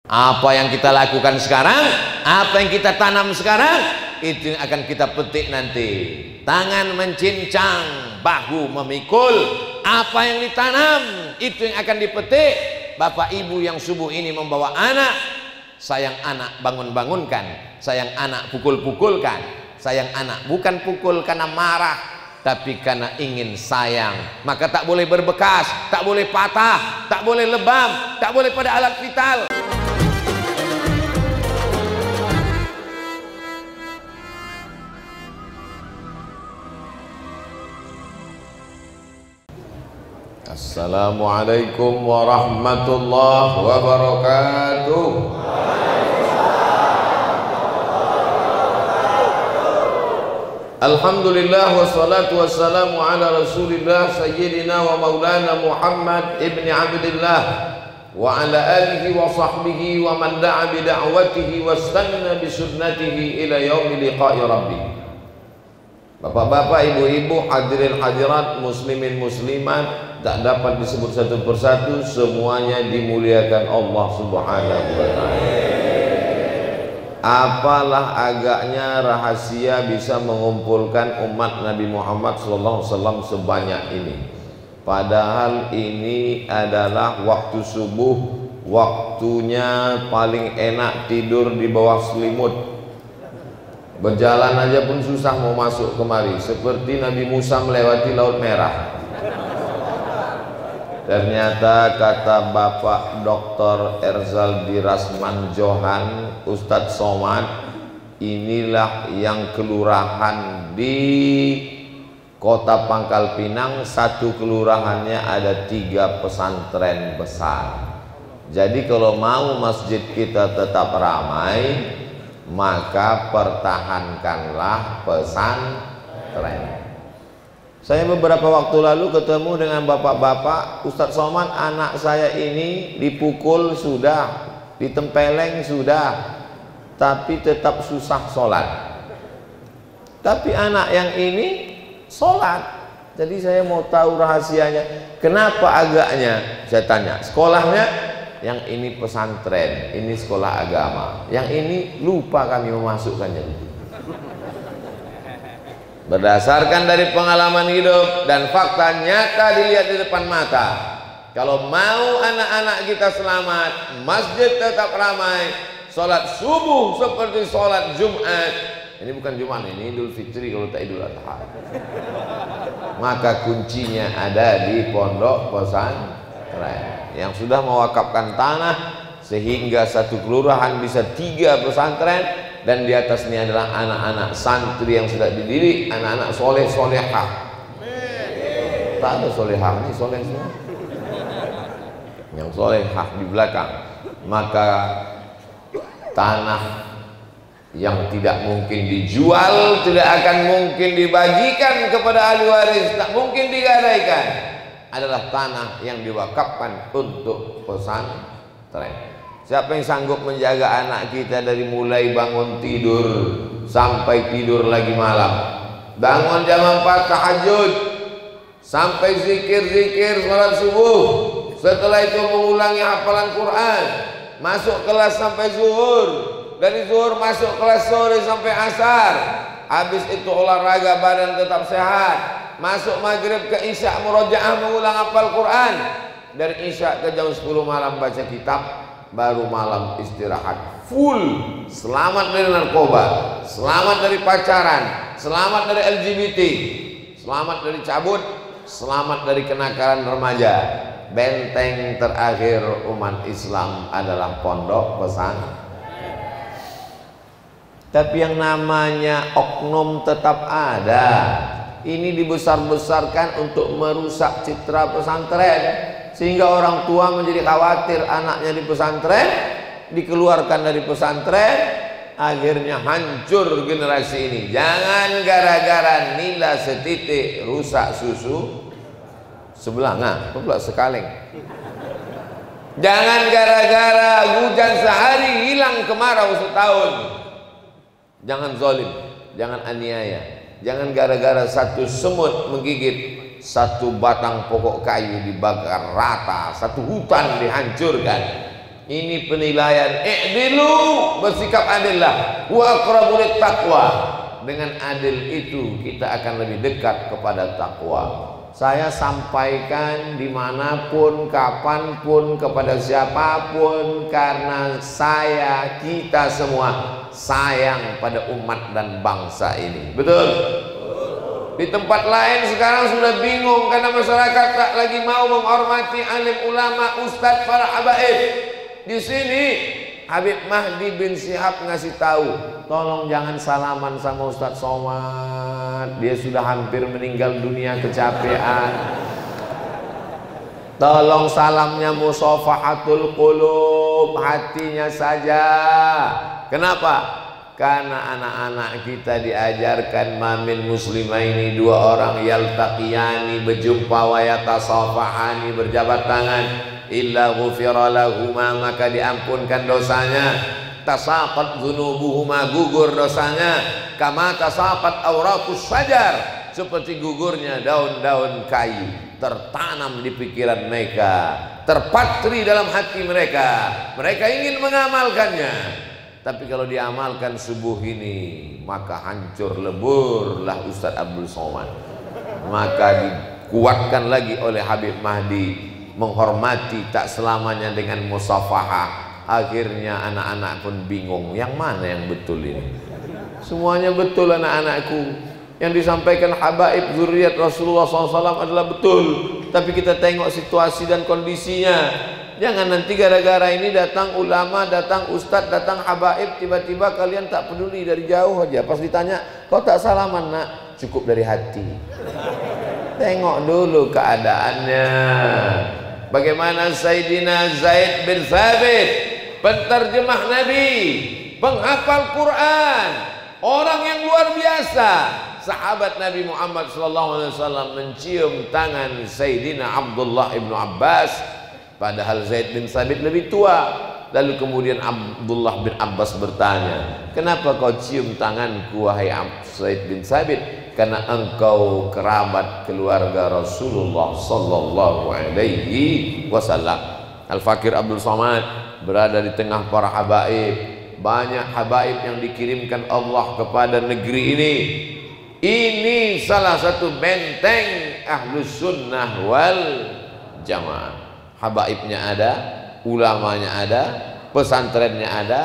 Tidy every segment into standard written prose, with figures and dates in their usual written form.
Apa yang kita lakukan sekarang, apa yang kita tanam sekarang, itu yang akan kita petik nanti. Tangan mencincang, bahu memikul. Apa yang ditanam, itu yang akan dipetik. Bapak ibu yang subuh ini membawa anak, sayang anak bangun-bangunkan, sayang anak pukul-pukulkan. Sayang anak bukan pukul karena marah, tapi karena ingin sayang. Maka tak boleh berbekas, tak boleh patah, tak boleh lebam, tak boleh pada alat vital. Assalamualaikum warahmatullahi wabarakatuh. Alhamdulillah wassalatu wassalamu ala rasulillah sayyidina wa maulana Muhammad ibn Abdillah wa ala alihi wa sahbihi wa man da'a bi da'watihi wastanna bi sunnatihi ila yaumi liqa'i rabbih. Bapak-bapak, ibu-ibu, hadirin hadirat, muslimin muslimat, tak dapat disebut satu persatu, semuanya dimuliakan Allah Subhanahu wa ta'ala. Apalah agaknya rahasia bisa mengumpulkan umat Nabi Muhammad SAW sebanyak ini. Padahal ini adalah waktu subuh, waktunya paling enak tidur di bawah selimut. Berjalan aja pun susah mau masuk kemari, seperti Nabi Musa melewati Laut Merah. Ternyata kata Bapak Dr. Erzaldi Rasman Johan, Ustadz Somad, inilah yang kelurahan di Kota Pangkal Pinang, satu kelurahannya ada 3 pesantren besar. Jadi kalau mau masjid kita tetap ramai, maka pertahankanlah pesantren. Saya beberapa waktu lalu ketemu dengan bapak-bapak, Ustadz Somad, anak saya ini dipukul sudah, ditempeleng sudah, tapi tetap susah sholat. Tapi anak yang ini sholat. Jadi saya mau tahu rahasianya, kenapa agaknya? Saya tanya, sekolahnya? Yang ini pesantren, ini sekolah agama, yang ini lupa kami memasukkannya. Berdasarkan dari pengalaman hidup dan fakta nyata dilihat di depan mata, kalau mau anak-anak kita selamat, masjid tetap ramai, sholat subuh seperti sholat Jumat, ini bukan Jumat, ini Idul Fitri kalau tak Idul Adha, maka kuncinya ada di pondok pesantren yang sudah mewakafkan tanah sehingga satu kelurahan bisa 3 pesantren. Dan di atas ini adalah anak-anak santri yang sudah dididik, anak-anak soleh solehah. Tak ada solehah, ini soleh semua. Yang solehah di belakang. Maka tanah yang tidak mungkin dijual, tidak akan mungkin dibagikan kepada ahli waris, tak mungkin digadaikan, adalah tanah yang diwakafkan untuk pesantren. Siapa yang sanggup menjaga anak kita dari mulai bangun tidur sampai tidur lagi malam? Bangun jam 4 tahajud, sampai zikir-zikir sholat subuh, setelah itu mengulangi hafalan Quran, masuk kelas sampai zuhur, dari zuhur masuk kelas sore sampai asar, habis itu olahraga badan tetap sehat, masuk maghrib ke isya murojaah mengulang hafal Quran, dari isya ke jam 10 malam baca kitab, baru malam istirahat full. Selamat dari narkoba, selamat dari pacaran, selamat dari LGBT, selamat dari cabut, selamat dari kenakalan remaja. Benteng terakhir umat Islam adalah pondok pesantren. Tapi yang namanya oknum tetap ada. Ini dibesar-besarkan untuk merusak citra pesantren, sehingga orang tua menjadi khawatir anaknya di pesantren, dikeluarkan dari pesantren, akhirnya hancur generasi ini. Jangan gara-gara nila setitik rusak susu sebelah, nah pula sekaleng. Jangan gara-gara hujan sehari hilang kemarau setahun. Jangan zalim, jangan aniaya. Jangan gara-gara satu semut menggigit, satu batang pokok kayu dibakar rata, satu hutan dihancurkan. Ini penilaian. I'dilu, bersikap adillah. Wa aqrabu littaqwa. Dengan adil itu kita akan lebih dekat kepada takwa. Saya sampaikan dimanapun, kapanpun, kepada siapapun, karena kita semua sayang pada umat dan bangsa ini. Betul? Di tempat lain sekarang sudah bingung karena masyarakat tak lagi mau menghormati alim ulama, ustadz, para habaib. Di sini Habib Mahdi bin Syihab ngasih tahu, tolong jangan salaman sama Ustadz Somad, dia sudah hampir meninggal dunia kecapean. Tolong salamnya musafahatul qulub, hatinya saja. Kenapa? Karena anak-anak kita diajarkan mamin muslimaini, dua orang yaltaqiyani, berjumpa wa yatasafahani, berjabat tangan, illa ghufira lahuma, maka diampunkan dosanya. Tasaqat dzunubuhuma, gugur dosanya. Kama tasaqat awraqus syajar, seperti gugurnya daun-daun kayu, tertanam di pikiran mereka, terpatri dalam hati mereka. Mereka ingin mengamalkannya. Tapi kalau diamalkan subuh ini, maka hancur leburlah Ustadz Abdul Somad. Maka dikuatkan lagi oleh Habib Mahdi, menghormati tak selamanya dengan musafahah. Akhirnya anak-anak pun bingung, yang mana yang betul ini? Semuanya betul anak-anakku. Yang disampaikan habaib zuriat Rasulullah SAW adalah betul. Tapi kita tengok situasi dan kondisinya. Jangan nanti gara-gara ini datang ulama, datang ustadz, datang habaib, tiba-tiba kalian tak peduli, dari jauh aja. Pas ditanya, kau tak salaman nak? Cukup dari hati. Tengok dulu keadaannya. Bagaimana Sayyidina Zaid bin Thabit, penterjemah Nabi, penghafal Quran, orang yang luar biasa, sahabat Nabi Muhammad SAW, mencium tangan Sayyidina Abdullah ibnu Abbas. Padahal Zaid bin Thabit lebih tua. Lalu kemudian Abdullah bin Abbas bertanya, kenapa kau cium tanganku wahai Zaid bin Thabit? Karena engkau kerabat keluarga Rasulullah sallallahu alaihi wasallam. Al-Fakir Abdul Somad berada di tengah para habaib. Banyak habaib yang dikirimkan Allah kepada negeri ini. Ini salah satu benteng Ahlus Sunnah wal Jamaah. Habaibnya ada, ulamanya ada, pesantrennya ada,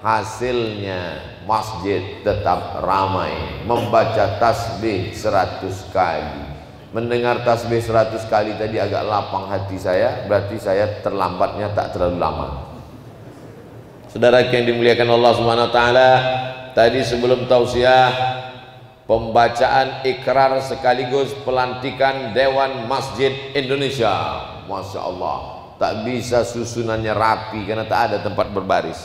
hasilnya masjid tetap ramai. Membaca tasbih 100 kali, mendengar tasbih 100 kali tadi agak lapang hati saya, berarti saya terlambatnya tak terlalu lama. Saudara yang dimuliakan Allah Subhanahu wa taala, tadi sebelum tausiah, pembacaan ikrar sekaligus pelantikan Dewan Masjid Indonesia. Masya Allah, tak bisa susunannya rapi karena tak ada tempat berbaris.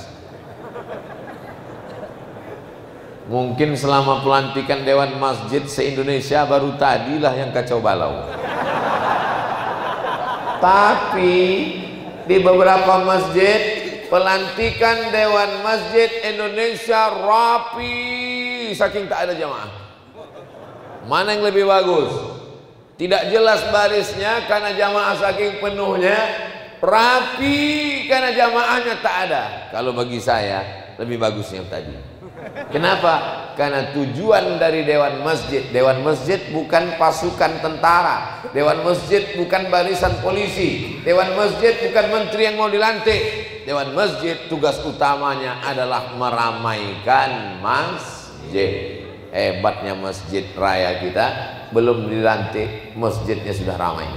Mungkin selama pelantikan Dewan Masjid se-Indonesia baru tadilah yang kacau balau. Tapi di beberapa masjid pelantikan Dewan Masjid Indonesia rapi, saking tak ada jamaah. Mana yang lebih bagus? Tidak jelas barisnya karena jamaah saking penuhnya, rapi karena jamaahnya tak ada. Kalau bagi saya lebih bagus yang tadi. Kenapa? Karena tujuan dari Dewan Masjid bukan pasukan tentara, Dewan Masjid bukan barisan polisi, Dewan Masjid bukan menteri yang mau dilantik. Dewan Masjid tugas utamanya adalah meramaikan masjid. Hebatnya masjid raya kita, belum dilantik masjidnya sudah ramai.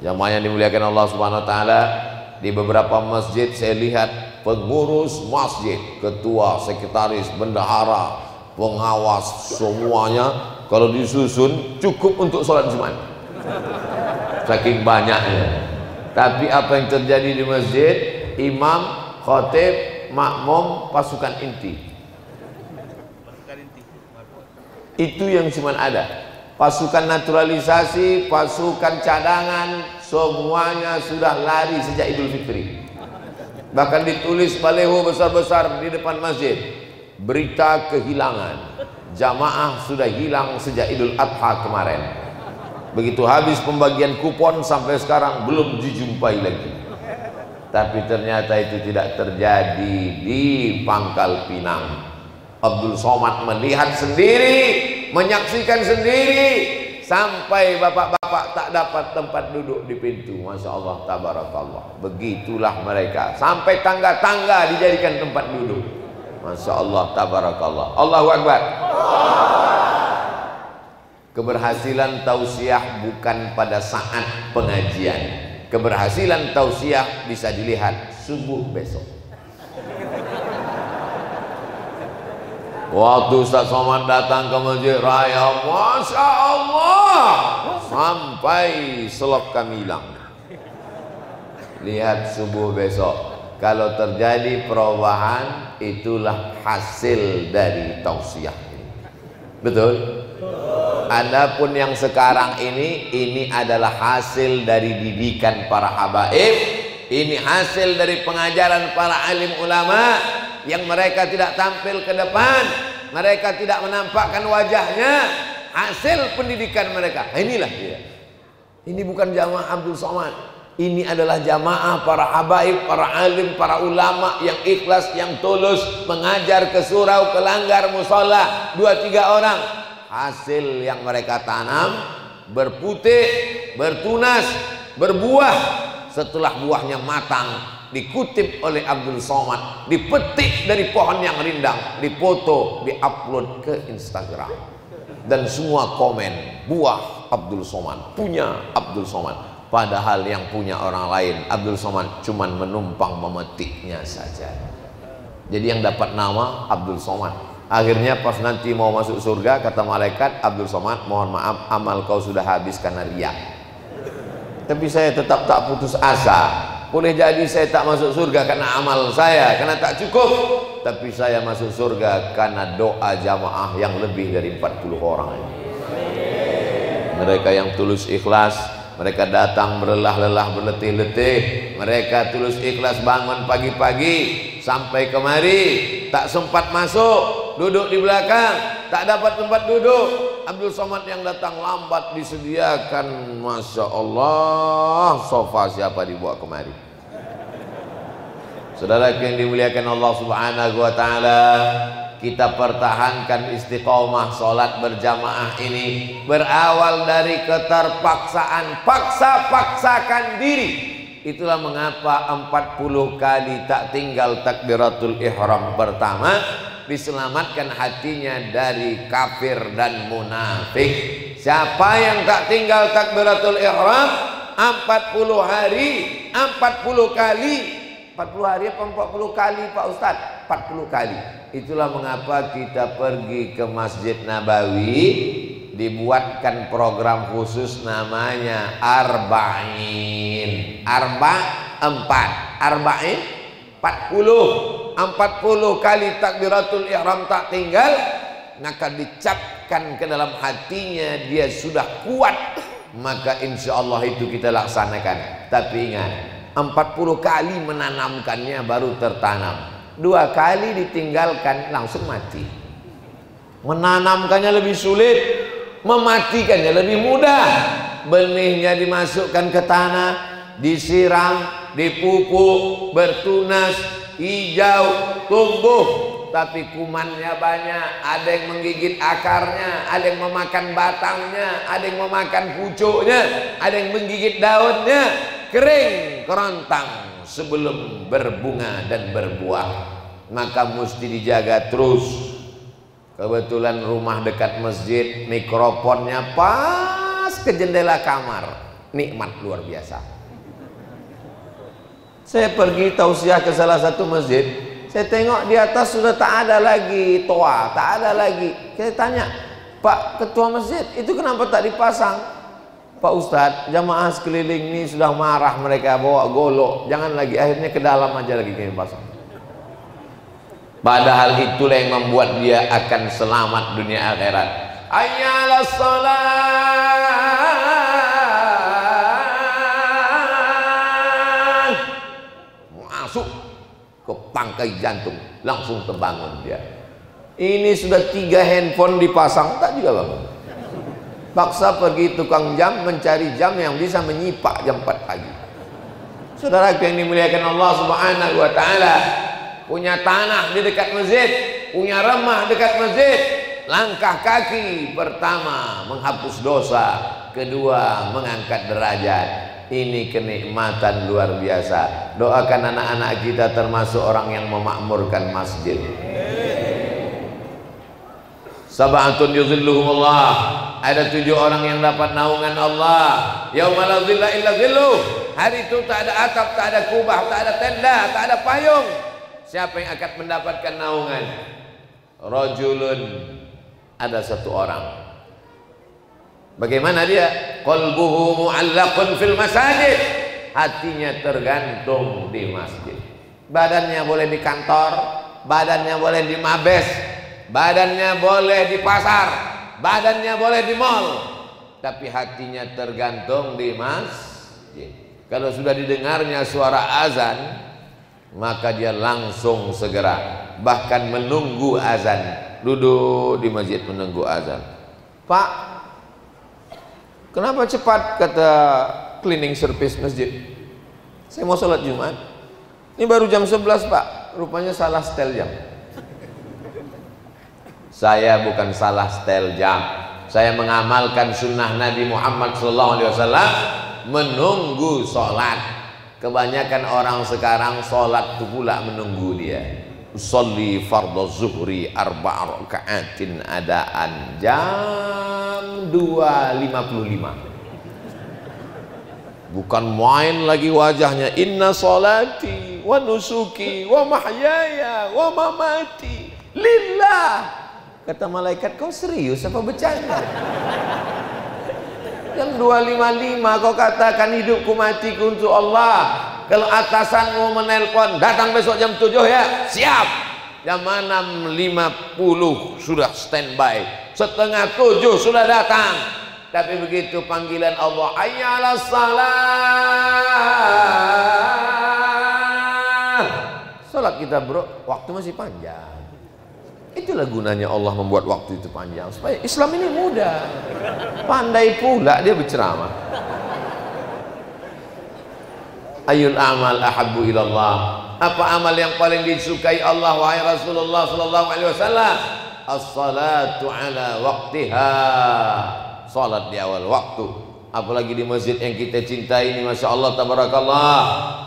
Jamaah yang dimuliakan Allah Subhanahu wa taala, di beberapa masjid saya lihat pengurus masjid, ketua, sekretaris, bendahara, pengawas, semuanya kalau disusun cukup untuk sholat Jumat. Saking banyaknya. Tapi apa yang terjadi di masjid? Imam, khatib, makmum, pasukan inti. Itu yang cuma ada. Pasukan naturalisasi, pasukan cadangan, semuanya sudah lari sejak Idul Fitri. Bahkan ditulis baleho besar-besar di depan masjid, berita kehilangan, jamaah sudah hilang sejak Idul Adha kemarin. Begitu habis pembagian kupon sampai sekarang belum dijumpai lagi. Tapi ternyata itu tidak terjadi di Pangkal Pinang. Abdul Somad melihat sendiri, menyaksikan sendiri, sampai bapak-bapak tak dapat tempat duduk di pintu. Masya Allah, tabarakallah. Begitulah mereka, sampai tangga-tangga dijadikan tempat duduk. Masya Allah, tabarakallah. Allahu Akbar. Keberhasilan tausiah bukan pada saat pengajian. Keberhasilan tausiah bisa dilihat subuh besok. Waktu Ustaz Somad datang ke Masjid Raya, Masya Allah, sampai selop kami hilang. Lihat subuh besok. Kalau terjadi perubahan, itulah hasil dari tausiah. Betul? Adapun yang sekarang ini adalah hasil dari didikan para habaib. Ini hasil dari pengajaran para alim ulama yang mereka tidak tampil ke depan, mereka tidak menampakkan wajahnya, hasil pendidikan mereka. Inilah dia. Ini bukan jamaah Abdul Somad. Ini adalah jamaah para habaib, para alim, para ulama yang ikhlas, yang tulus mengajar ke surau, ke langgar, musola, 2-3 orang. Hasil yang mereka tanam berputih, bertunas, berbuah. Setelah buahnya matang, dikutip oleh Abdul Somad, dipetik dari pohon yang rindang, dipoto, diupload ke Instagram, dan semua komen buah Abdul Somad, punya Abdul Somad. Padahal yang punya orang lain, Abdul Somad cuman menumpang memetiknya saja. Jadi yang dapat nama Abdul Somad. Akhirnya pas nanti mau masuk surga, kata malaikat, Abdul Somad, mohon maaf, amal kau sudah habis karena riya. Tapi saya tetap tak putus asa. Boleh jadi saya tak masuk surga karena amal saya, karena tak cukup. Tapi saya masuk surga karena doa jamaah yang lebih dari 40 orang ini. Mereka yang tulus ikhlas, mereka datang berlelah-lelah, berletih-letih. Mereka tulus ikhlas bangun pagi-pagi sampai kemari, tak sempat masuk, duduk di belakang, tak dapat tempat duduk. Abdul Somad yang datang lambat disediakan, Masya Allah, sofa siapa dibawa kemari. Saudara yang dimuliakan Allah Subhanahu wa Ta'ala, kita pertahankan istiqomah sholat berjamaah ini. Berawal dari keterpaksaan, paksa-paksakan diri. Itulah mengapa 40 kali tak tinggal takbiratul ihram pertama, diselamatkan hatinya dari kafir dan munafik. Siapa yang tak tinggal takbiratul ihram 40 hari, 40 kali, 40 hari apa 40 kali Pak Ustadz? 40 kali. Itulah mengapa kita pergi ke Masjid Nabawi, dibuatkan program khusus namanya Arba'in. Arba'in 40 kali takbiratul ihram tak tinggal, maka dicapkan ke dalam hatinya dia sudah kuat, maka insya Allah itu kita laksanakan. Tapi ingat, 40 kali menanamkannya baru tertanam. 2 kali ditinggalkan langsung mati. Menanamkannya lebih sulit, mematikannya lebih mudah. Benihnya dimasukkan ke tanah, disiram, dipupuk, bertunas, hijau, tumbuh, tapi kumannya banyak. Ada yang menggigit akarnya, ada yang memakan batangnya, ada yang memakan pucuknya, ada yang menggigit daunnya. Kering, kerontang sebelum berbunga dan berbuah. Maka mesti dijaga terus. Kebetulan rumah dekat masjid, mikrofonnya pas ke jendela kamar, nikmat luar biasa. Saya pergi tausiah ke salah satu masjid, saya tengok di atas sudah tak ada lagi toa, tak ada lagi. Saya tanya, Pak Ketua Masjid, itu kenapa tak dipasang? Pak Ustadz, jamaah sekeliling ini sudah marah, mereka bawa golok, jangan lagi, akhirnya ke dalam aja lagi kami pasang. Padahal itulah yang membuat dia akan selamat dunia akhirat. Ayyalas salat, masuk ke pangkai jantung, langsung terbangun dia. Ini sudah 3 handphone dipasang, tak juga bangun. Paksa pergi tukang jam mencari jam yang bisa menyipak jam 4 pagi. Saudara yang dimuliakan Allah Subhanahu wa taala, punya tanah di dekat masjid, punya rumah dekat masjid, langkah kaki pertama menghapus dosa, kedua mengangkat derajat. Ini kenikmatan luar biasa. Doakan anak-anak kita termasuk orang yang memakmurkan masjid. Sab'atun yuzilluhumullah, ada 7 orang yang dapat naungan Allah. Yauma la zilla illa zilluh, hari itu tak ada atap, tak ada kubah, tak ada tenda, tak ada payung. Siapa yang akan mendapatkan naungan? Rajulun, ada 1 orang. Bagaimana dia? Qalbuhu mu'allaqun fil masajid, hatinya tergantung di masjid. Badannya boleh di kantor, badannya boleh di mabes, badannya boleh di pasar, badannya boleh di mall, tapi hatinya tergantung di masjid. Kalau sudah didengarnya suara azan, maka dia langsung segera, bahkan menunggu azan, duduk di masjid menunggu azan. Pak, kenapa cepat, kata cleaning service masjid? Saya mau sholat Jumat, ini baru jam 11 Pak, rupanya salah setel jam. Saya bukan salah setel jam, saya mengamalkan sunnah Nabi Muhammad SAW, menunggu sholat. Kebanyakan orang sekarang sholat itu pula menunggu dia. Usolli fardhu zuhri 4 raka'atin adaan jam 2.55. Bukan main lagi wajahnya. Inna sholati wa nusuki wa mahyaya wa mamati lillah. Kata malaikat, kau serius apa bercanda? Yang 2.55 kau katakan hidupku matiku untuk Allah. Kalau atasanmu menelpon, datang besok jam 7 ya, siap. Jam 6.50 sudah standby, setengah 7 sudah datang. Tapi begitu panggilan Allah, hayya 'alas salat, salat kita bro, waktu masih panjang. Itulah gunanya Allah membuat waktu itu panjang, supaya Islam ini mudah. Pandai pula dia berceramah. Ayul amal ahabbu ilallah, apa amal yang paling disukai Allah wahai Rasulullah sallallahu alaihi wasallam? As-salatu ala waqtiha, salat di awal waktu. Apalagi di masjid yang kita cintai ini, Masya Allah tabarakallah.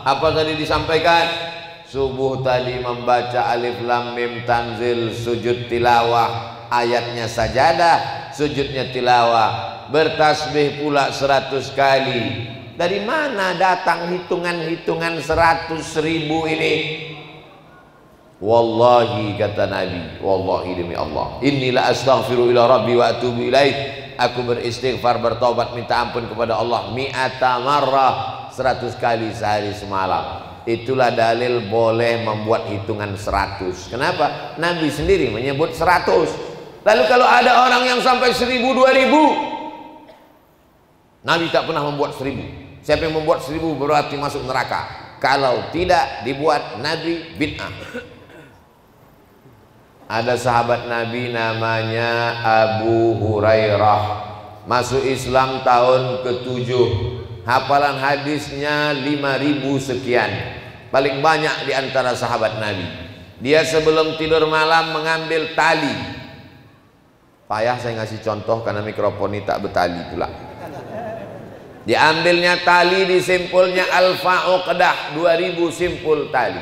Apa tadi disampaikan? Subuh tadi membaca alif lam mim tanzil, sujud tilawah, ayatnya sajadah, sujudnya tilawah, bertasbih pula 100 kali. Dari mana datang hitungan-hitungan 100.000 ini? Wallahi, kata Nabi, wallahi demi Allah, inilah astaghfiru ila rabbi wa atubu ilaih, aku beristighfar, bertobat, minta ampun kepada Allah mi'ata marrah, 100 kali sehari semalam. Itulah dalil boleh membuat hitungan 100. Kenapa? Nabi sendiri menyebut 100. Lalu kalau ada orang yang sampai 1000, 2000, Nabi tak pernah membuat 1000. Siapa yang membuat 1000 berarti masuk neraka. Kalau tidak dibuat, Nabi bid'ah. Ada sahabat Nabi namanya Abu Hurairah, masuk Islam tahun ke-7. Hafalan hadisnya 5.000 sekian, paling banyak di antara sahabat Nabi. Dia sebelum tidur malam mengambil tali. Payah saya ngasih contoh karena mikrofon ini tak bertali pula. Diambilnya tali, disimpulnya al-fa'uqdah, 2.000 simpul tali.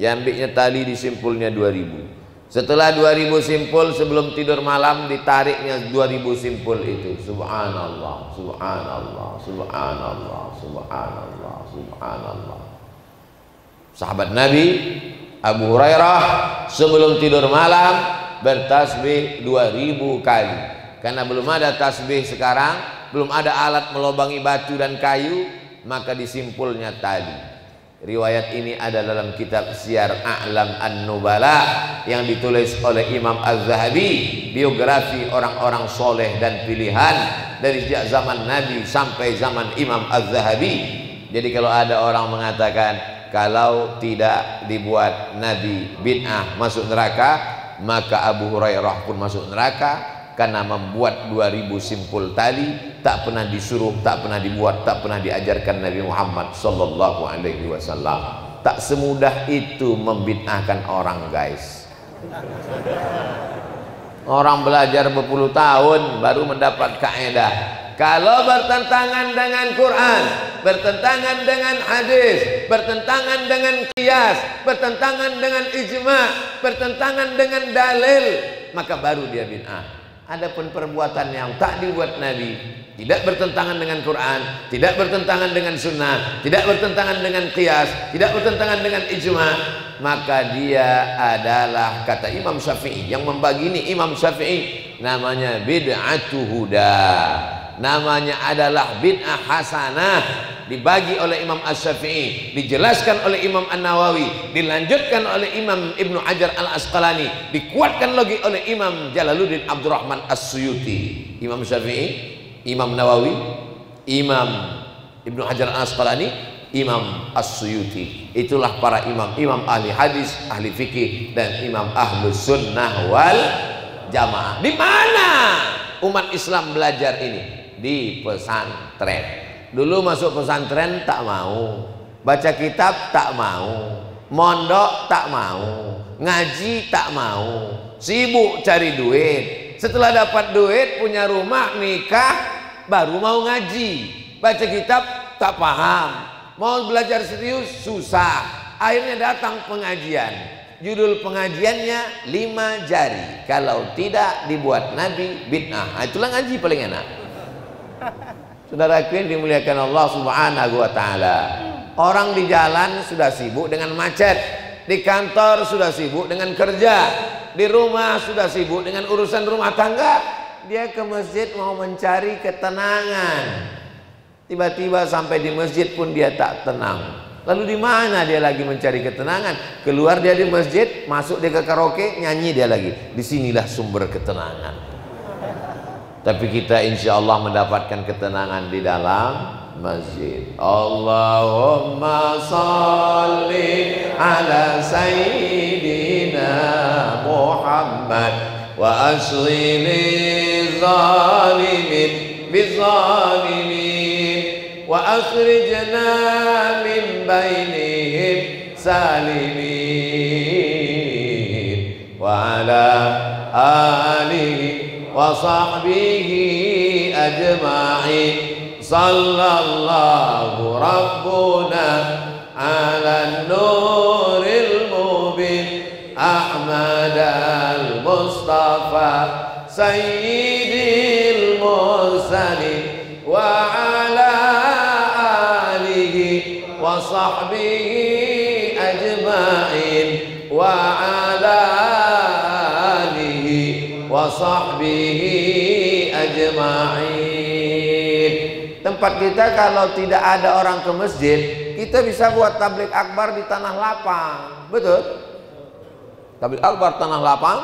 Diambilnya tali, disimpulnya 2.000. Setelah 2.000 simpul sebelum tidur malam, ditariknya 2.000 simpul itu. Subhanallah, subhanallah, subhanallah, subhanallah, subhanallah. Sahabat Nabi Abu Hurairah sebelum tidur malam bertasbih 2.000 kali. Karena belum ada tasbih sekarang, belum ada alat melobangi batu dan kayu, maka disimpulnya tali. Riwayat ini ada dalam kitab Syiar A'lam An-Nubala yang ditulis oleh Imam Az-Zahabi, biografi orang-orang soleh dan pilihan dari sejak zaman Nabi sampai zaman Imam Az-Zahabi. Jadi kalau ada orang mengatakan kalau tidak dibuat Nabi bid'ah masuk neraka, maka Abu Hurairah pun masuk neraka. karena membuat 2000 simpul tali tak pernah disuruh, tak pernah dibuat, tak pernah diajarkan Nabi Muhammad sallallahu alaihi wasallam. Tak semudah itu membid'ahkan orang, guys. Orang belajar berpuluh tahun baru mendapat kaidah. Kalau bertentangan dengan Quran, bertentangan dengan hadis, bertentangan dengan qiyas, bertentangan dengan ijma', bertentangan dengan dalil, maka baru dia bid'ah. Adapun perbuatan yang tak dibuat Nabi, tidak bertentangan dengan Quran, tidak bertentangan dengan sunnah, tidak bertentangan dengan qiyas, tidak bertentangan dengan ijma', maka dia adalah, kata Imam Syafi'i, yang membagi ini Imam Syafi'i, namanya bid'atu huda, namanya adalah bid'ah hasanah. Dibagi oleh Imam Asy-Syafi'i, dijelaskan oleh Imam An-Nawawi, dilanjutkan oleh Imam Ibnu Hajar Al-Asqalani, dikuatkan lagi oleh Imam Jalaluddin Abdurrahman As-Suyuti. Imam Syafi'i, Imam Nawawi, Imam Ibnu Hajar Al-Asqalani, Imam As-Suyuti. Itulah para imam ahli hadis, ahli fikih, dan imam ahlus sunnah wal jamaah. Di mana umat Islam belajar ini? Di pesantren. Dulu masuk pesantren tak mau, baca kitab tak mau, mondok tak mau, ngaji tak mau, sibuk cari duit. Setelah dapat duit, punya rumah, nikah, baru mau ngaji. Baca kitab tak paham, mau belajar serius susah. Akhirnya datang pengajian, judul pengajiannya 5 jari, kalau tidak dibuat Nabi bid'ah. Itulah ngaji paling enak. Saudaraku yang dimuliakan Allah Subhanahu wa taala. Orang di jalan sudah sibuk dengan macet, di kantor sudah sibuk dengan kerja, di rumah sudah sibuk dengan urusan rumah tangga. Dia ke masjid mau mencari ketenangan. Tiba-tiba sampai di masjid pun dia tak tenang. Lalu di mana dia lagi mencari ketenangan? Keluar dia di masjid, masuk dia ke karaoke, nyanyi dia lagi. Disinilah sumber ketenangan. Tapi kita insya Allah mendapatkan ketenangan di dalam masjid. Allahumma salli ala sayyidina Muhammad wa asghili zalimin bizalimin wa akhrijna min bainihim salimin wa ala alihi wa sahbihi ajma'in. Sallallahu rabbuna ala nuril mubin Ahmad al-Mustafa sayyidil mursalin wa ala alihi wa sahbihi ajma'in wa ala wa sahbihi ajma'in. Tempat kita kalau tidak ada orang ke masjid, kita bisa buat tabligh akbar di tanah lapang. Betul? Tabligh akbar tanah lapang,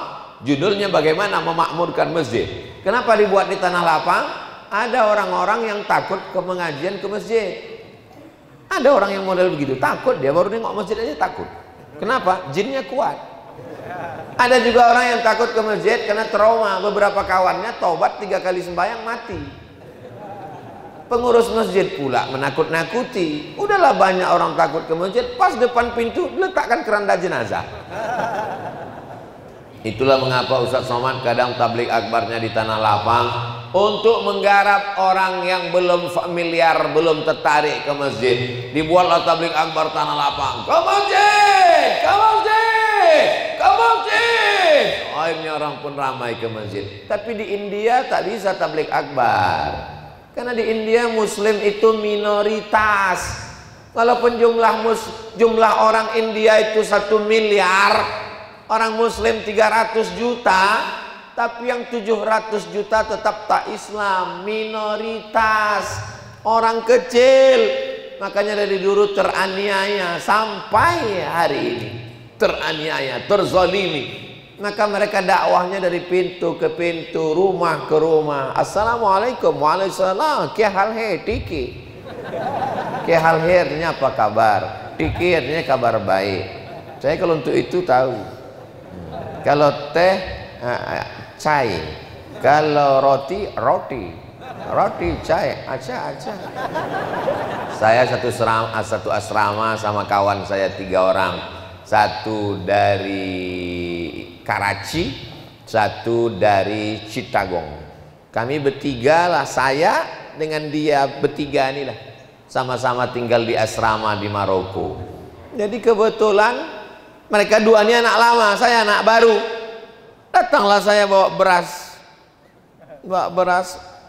judulnya bagaimana memakmurkan masjid. Kenapa dibuat di tanah lapang? Ada orang-orang yang takut ke pengajian ke masjid. Ada orang yang model begitu, takut, dia baru nengok masjid aja takut. Kenapa? Jinnya kuat. Ada juga orang yang takut ke masjid karena trauma. Beberapa kawannya tobat 3 kali sembahyang mati. Pengurus masjid pula menakut-nakuti. Udahlah banyak orang takut ke masjid, pas depan pintu letakkan keranda jenazah. Itulah mengapa Ustaz Somad kadang tabligh akbarnya di tanah lapang, untuk menggarap orang yang belum familiar, belum tertarik ke masjid. Dibuatlah tabligh akbar tanah lapang. Ke masjid, ke masjid, ke masjid. Akhirnya orang pun ramai ke masjid. Tapi di India tak bisa tabligh akbar, karena di India Muslim itu minoritas. Walaupun jumlah orang India itu 1 miliar, orang Muslim 300 juta, tapi yang 700 juta tetap tak Islam, minoritas, orang kecil. Makanya dari dulu teraniaya sampai hari ini, teraniaya, terzalimi. Maka mereka dakwahnya dari pintu ke pintu, rumah ke rumah. Assalamualaikum, waalaikumsalam, kya hal hai, tiki. Kya hal hai artinya apa kabar, tiki artinya kabar baik. Saya kalau untuk itu tahu. Kalau teh, chai. Kalau roti, roti. Roti, cai, aja. Saya satu asrama sama kawan saya 3 orang. Satu dari Karachi, satu dari Chittagong. Kami bertiga lah, saya dengan dia bertiga inilah sama-sama tinggal di asrama di Maroko. Jadi kebetulan mereka dua ini anak lama, saya anak baru. Datanglah saya bawa beras,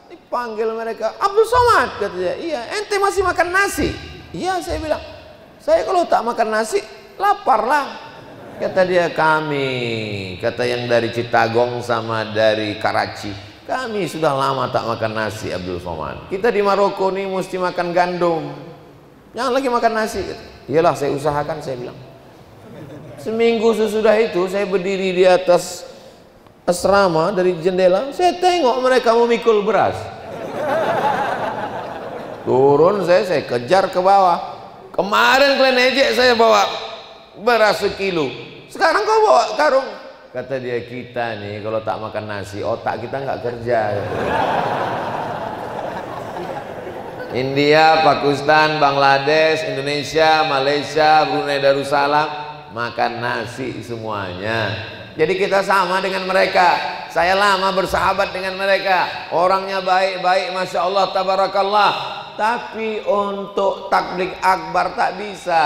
dipanggil mereka, Abdul Somad, katanya. Iya, ente masih makan nasi? Iya, saya bilang, saya kalau tak makan nasi lapar lah. Kata dia, kata yang dari Chittagong sama dari Karachi, kami sudah lama tak makan nasi, Abdul Somad. Kita di Maroko nih mesti makan gandum, jangan lagi makan nasi. Iyalah, saya usahakan, saya bilang. Seminggu sesudah itu saya berdiri di atas asrama dari jendela, saya tengok mereka memikul beras. Turun saya kejar ke bawah. Kemarin kalian ejek saya bawa beras 1 kilo, sekarang kau bawa karung. Kata dia, kita nih kalau tak makan nasi otak kita nggak kerja. India, Pakistan, Bangladesh, Indonesia, Malaysia, Brunei Darussalam makan nasi semuanya. Jadi kita sama dengan mereka. Saya lama bersahabat dengan mereka, orangnya baik-baik, Masya Allah, Tabarakallah. Tapi untuk tabligh akbar tak bisa.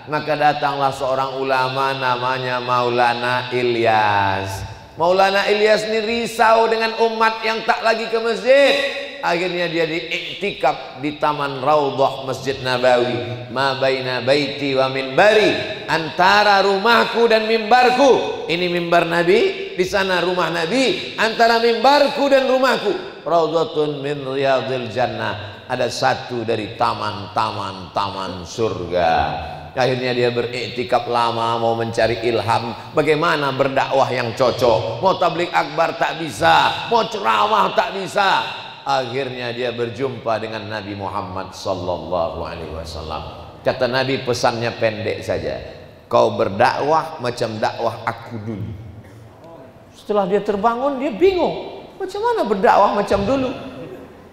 Maka datanglah seorang ulama namanya Maulana Ilyas. Maulana Ilyas ini risau dengan umat yang tak lagi ke masjid. Akhirnya dia diiktikaf di Taman Raudhah Masjid Nabawi. Ma baina baiti wa minbari, antara rumahku dan mimbarku. Ini mimbar Nabi, di sana rumah Nabi. Antara mimbarku dan rumahku, Raudhatun min riyadil jannah, ada satu dari taman-taman surga. Akhirnya dia beriktikaf lama, mau mencari ilham bagaimana berdakwah yang cocok. Mau tabligh akbar tak bisa, mau ceramah tak bisa. Akhirnya dia berjumpa dengan Nabi Muhammad sallallahu alaihi wasallam. Kata Nabi, pesannya pendek saja, kau berdakwah macam dakwah aku dulu. Setelah dia terbangun, dia bingung, macam mana berdakwah macam dulu?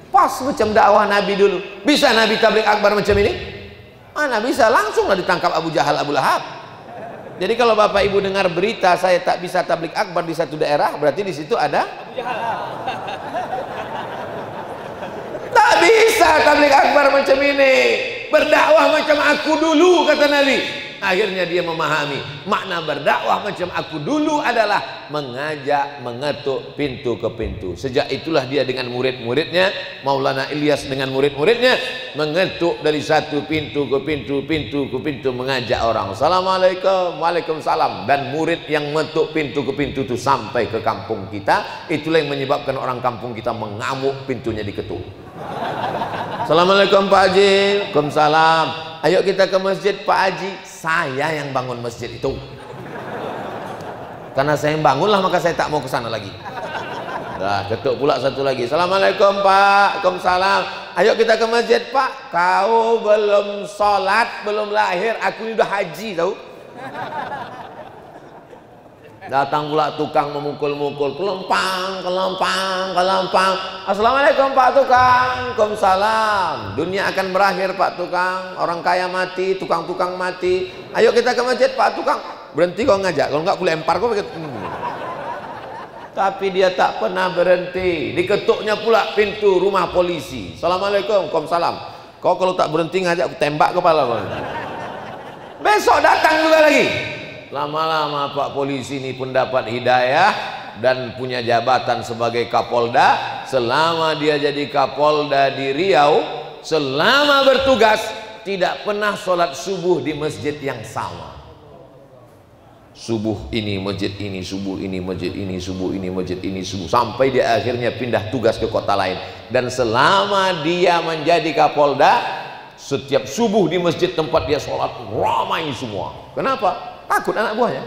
Pas macam dakwah Nabi dulu. Bisa Nabi tabligh akbar macam ini? Mana bisa, langsunglah ditangkap Abu Jahal, Abu Lahab. Jadi kalau Bapak Ibu dengar berita saya tak bisa tabligh akbar di satu daerah, berarti di situ ada Abu Jahal. Tak bisa tabligh akbar macam ini, berdakwah macam aku dulu, kata Nabi. Akhirnya dia memahami makna berdakwah macam aku dulu adalah mengajak, mengetuk pintu ke pintu. Sejak itulah dia dengan murid-muridnya, Maulana Ilyas dengan murid-muridnya, mengetuk dari satu pintu ke pintu, mengajak orang. Assalamualaikum, waalaikumsalam. Dan murid yang mengetuk pintu ke pintu itu sampai ke kampung kita. Itulah yang menyebabkan orang kampung kita mengamuk, pintunya diketuk. Assalamualaikum Pak Haji. Waalaikumsalam. Ayo kita ke masjid Pak Haji. Saya yang bangun masjid itu. Karena saya yang bangunlah, maka saya tak mau ke sana lagi. Nah, ketuk pula satu lagi. Assalamualaikum Pak. Waalaikumsalam. Ayo kita ke masjid Pak. Kau belum sholat, belum lahir, aku ini udah haji tahu. Datang pula tukang memukul-mukul, kelempang. Assalamualaikum Pak Tukang. Waalaikumsalam. Dunia akan berakhir Pak Tukang, orang kaya mati, tukang-tukang mati. Ayo kita ke masjid Pak Tukang. Berhenti kau ngajak, kalau enggak aku lempar kau. Tapi dia tak pernah berhenti. Diketuknya pula pintu rumah polisi. Assalamualaikum. Waalaikumsalam. Kau kalau tak berhenti ngajak, aku tembak kepala kau. Besok datang juga lagi. Lama-lama Pak polisi ini pun dapat hidayah dan punya jabatan sebagai Kapolda. Selama dia jadi Kapolda di Riau, selama bertugas tidak pernah sholat subuh di masjid yang sama. Subuh ini masjid ini, subuh ini masjid ini, subuh ini masjid ini, subuh, sampai dia akhirnya pindah tugas ke kota lain. Dan selama dia menjadi Kapolda, setiap subuh di masjid tempat dia sholat ramai semua. Kenapa? Takut anak buahnya.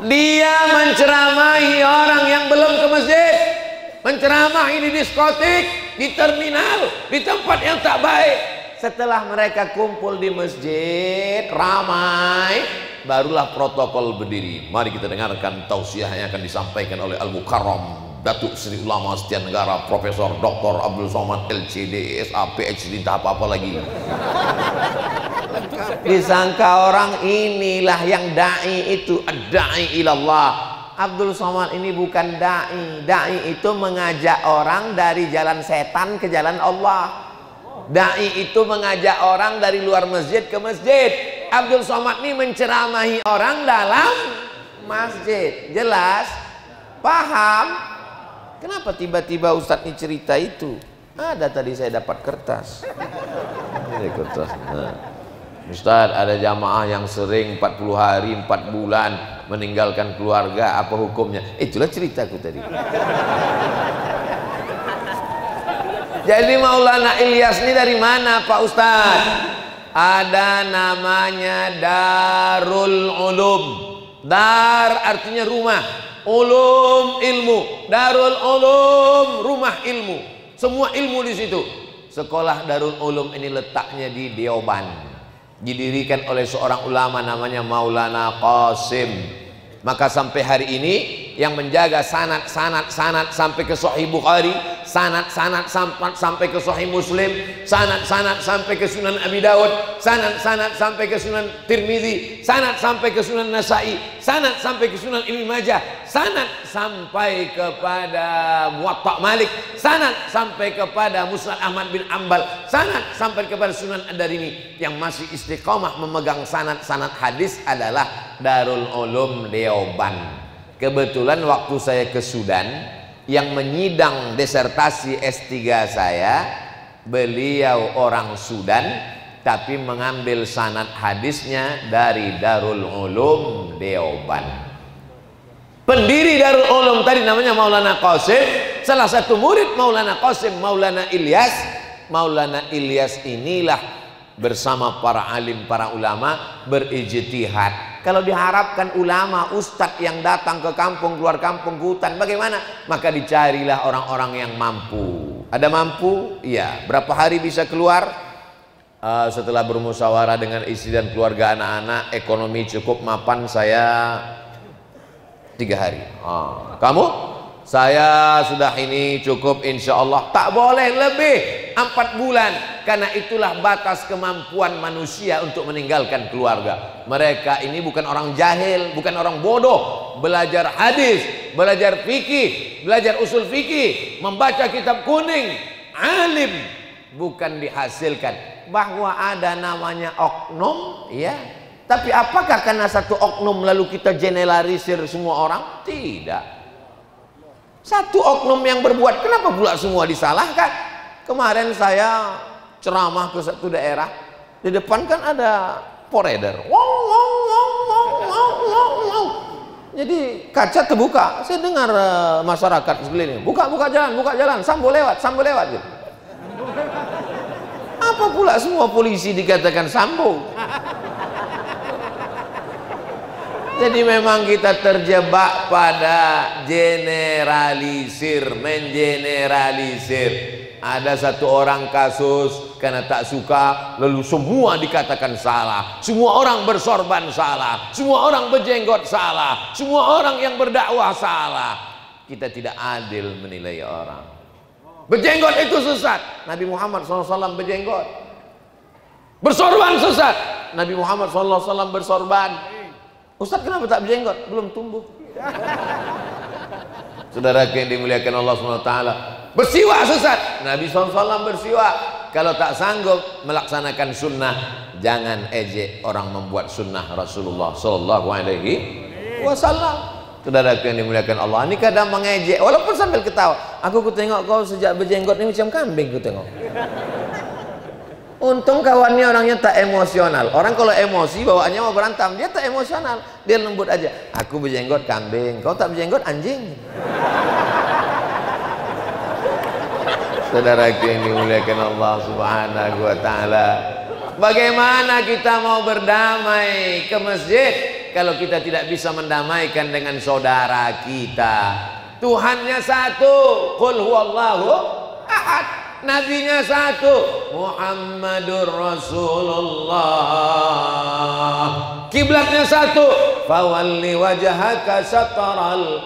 Dia menceramahi orang yang belum ke masjid, menceramahi di diskotik, di terminal, di tempat yang tak baik. Setelah mereka kumpul di masjid ramai, barulah protokol berdiri. Mari kita dengarkan tausiah yang akan disampaikan oleh Al-Mukarram Datuk Seri Ulama Setia Negara Profesor Dr. Abdul Somad LCD SA PhD entah apa-apa lagi. Disangka orang inilah yang dai itu, ad-da'i ilallah. Abdul Somad ini bukan dai. Dai itu mengajak orang dari jalan setan ke jalan Allah. Dai itu mengajak orang dari luar masjid ke masjid. Abdul Somad ini menceramahi orang dalam masjid. Jelas? Paham? Kenapa tiba-tiba Ustadz ini cerita itu? Ada tadi saya dapat kertas. Ini kertas. Nah. Ustadz, ada jamaah yang sering 40 hari 4 bulan meninggalkan keluarga, apa hukumnya? Itulah ceritaku tadi. Jadi Maulana Ilyas ini dari mana Pak Ustadz? Ada namanya Darul Ulum. Dar artinya rumah, ulum ilmu. Darul Ulum rumah ilmu. Semua ilmu di situ. Sekolah Darul Ulum ini letaknya di Deoban. Didirikan oleh seorang ulama namanya Maulana Qasim. Maka sampai hari ini yang menjaga sanad sampai ke Sahih Bukhari, sanad sampai ke Sahih Muslim, sanad sampai ke Sunan Abi Dawud, sanad sampai ke Sunan Tirmizi, sanad sampai ke Sunan Nasai, sanad sampai ke Sunan Ibnu Majah, sanad sampai kepada Muwatta Malik, sanad sampai kepada Musnad Ahmad bin Ambal, sanad sampai kepada Sunan Ad-Darimi. Yang masih istiqamah memegang sanad hadis adalah Darul Ulum Deoban. Kebetulan waktu saya ke Sudan, yang menyidang disertasi S3 saya, beliau orang Sudan, tapi mengambil sanad hadisnya dari Darul Ulum Deoban. Pendiri Darul Ulum tadi namanya Maulana Qasim, salah satu murid Maulana Qasim, Maulana Ilyas. Maulana Ilyas inilah bersama para alim, para ulama berijtihad. Kalau diharapkan ulama, ustadz yang datang ke kampung, keluar kampung, ke hutan, bagaimana? Maka dicarilah orang-orang yang mampu. Ada mampu? Iya. Berapa hari bisa keluar? Setelah bermusyawarah dengan istri dan keluarga anak-anak, ekonomi cukup mapan, saya 3 hari. Kamu? Saya sudah ini cukup insya Allah. Tak boleh lebih 4 bulan. Karena itulah batas kemampuan manusia untuk meninggalkan keluarga. Mereka ini bukan orang jahil, bukan orang bodoh. Belajar hadis, belajar fikih, belajar usul fikih, membaca kitab kuning. Alim, bukan dihasilkan. Bahwa ada namanya oknum, ya. Tapi apakah karena satu oknum lalu kita generalisir semua orang? Tidak. Satu oknum yang berbuat, kenapa pula semua disalahkan? Kemarin saya ceramah ke satu daerah, di depan kan ada poreder, jadi kaca terbuka, saya dengar masyarakat sekeliling, buka jalan, sambo lewat gitu. Apa pula semua polisi dikatakan sambo? Jadi memang kita terjebak pada generalisir, mengeneralisir. Ada satu orang kasus karena tak suka, lalu semua dikatakan salah. Semua orang bersorban salah, semua orang berjenggot salah, semua orang yang berdakwah salah. Kita tidak adil menilai orang. Berjenggot itu sesat. Nabi Muhammad SAW berjenggot. Bersorban sesat. Nabi Muhammad SAW bersorban. Ustaz kenapa tak berjenggot? Belum tumbuh. Saudara yang dimuliakan Allah SWT, bersiwak sesat. Nabi SAW bersiwak. Kalau tak sanggup melaksanakan sunnah, jangan ejek orang membuat sunnah Rasulullah SAW. Saudara yang dimuliakan Allah, ini kadang mengejek walaupun sambil ketawa. Aku tengok kau sejak berjenggot ini macam kambing ku tengok. Untung kawannya orangnya tak emosional. Orang kalau emosi bawaannya mau berantem, dia tak emosional, dia lembut aja. Aku berjenggot kambing, kau tak berjenggot anjing. Saudara yang dimuliakan Allah Subhanahu wa taala, bagaimana kita mau berdamai ke masjid kalau kita tidak bisa mendamaikan dengan saudara kita? Tuhannya satu, qul huwallahu ahad. nabinya satu, Muhammadur Rasulullah. Kiblatnya satu, fawalli wajhaka syatral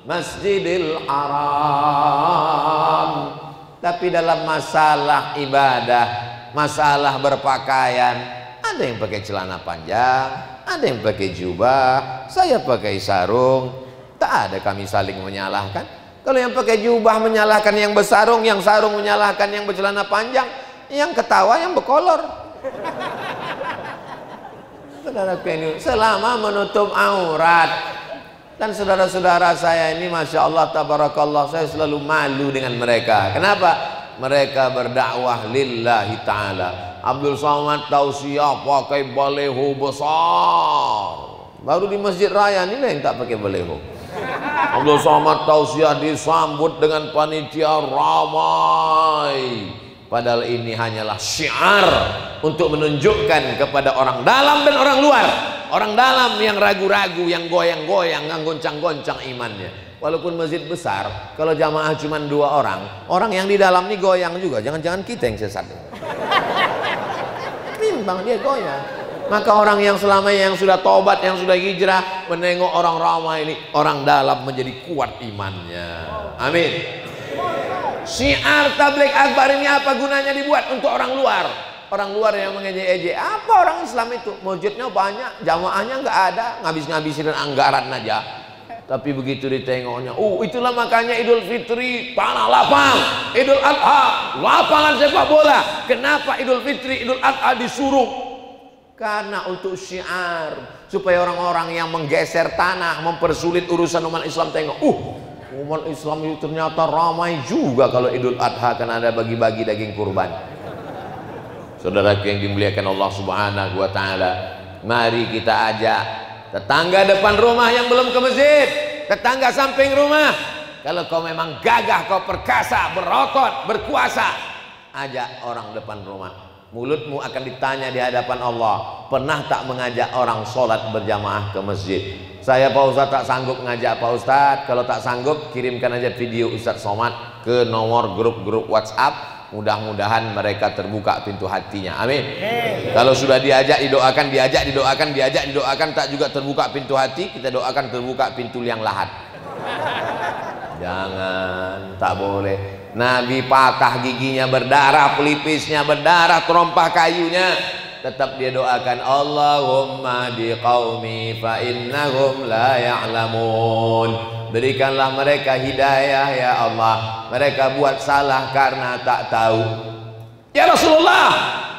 Masjidil Haram. Tapi dalam masalah ibadah, masalah berpakaian, ada yang pakai celana panjang, ada yang pakai jubah, saya pakai sarung. Tak ada kami saling menyalahkan. Kalau yang pakai jubah menyalahkan yang bersarung, yang sarung menyalahkan yang bercelana panjang, yang ketawa yang berkolor. Saudara ini selama menutup aurat. Dan saudara-saudara saya ini Masya Allah tabarakallah, saya selalu malu dengan mereka. Kenapa? Mereka berdakwah lillahi ta'ala. Abdul Somad tausiah pakai baleho besar, baru di Masjid Raya ini yang tak pakai baleho. Abdul Somad tausiah disambut dengan panitia ramai, padahal ini hanyalah syiar untuk menunjukkan kepada orang dalam dan orang luar. Orang dalam yang ragu-ragu, yang goyang-goyang, yang goncang-goncang imannya. Walaupun masjid besar, kalau jamaah cuma 2 orang, orang yang di dalam ini goyang juga. Jangan-jangan kita yang sesat. Timbang dia goyang. Maka orang yang selama yang sudah tobat, yang sudah hijrah, menengok orang ramai ini, orang dalam menjadi kuat imannya. Amin. Syiar tabligh akbar ini apa gunanya dibuat? Untuk orang luar. Orang luar yang mengejek-ejek. Apa orang Islam itu? Masjidnya banyak, jamaahnya nggak ada, ngabis-ngabisin anggaran aja. Tapi begitu ditengoknya, itulah makanya Idul Fitri tanah lapang, Idul Adha lapangan sepak bola. Kenapa Idul Fitri, Idul Adha disuruh? Karena untuk syiar, supaya orang-orang yang menggeser tanah, mempersulit urusan umat Islam tengok, umat Islam itu ternyata ramai juga kalau Idul Adha, kan ada bagi-bagi daging kurban. Saudaraku yang dimuliakan Allah Subhanahu wa Ta'ala, mari kita ajak tetangga depan rumah yang belum ke masjid, tetangga samping rumah. Kalau kau memang gagah, kau perkasa, berotot, berkuasa, ajak orang depan rumah. Mulutmu akan ditanya di hadapan Allah, pernah tak mengajak orang sholat berjamaah ke masjid? Saya Pak Ustadz tak sanggup ngajak Pak Ustadz. Kalau tak sanggup, kirimkan aja video Ustadz Somad ke nomor grup-grup WhatsApp. Mudah-mudahan mereka terbuka pintu hatinya. Amin. Kalau sudah diajak didoakan, didoakan, tak juga terbuka pintu hati, kita doakan terbuka pintu liang lahat. Jangan, tak boleh. Nabi patah giginya berdarah, pelipisnya berdarah, terompah kayunya, tetap dia doakan, Allahumma di qaumi fa innahum la ya'lamun. Berikanlah mereka hidayah ya Allah, mereka buat salah karena tak tahu. Ya Rasulullah,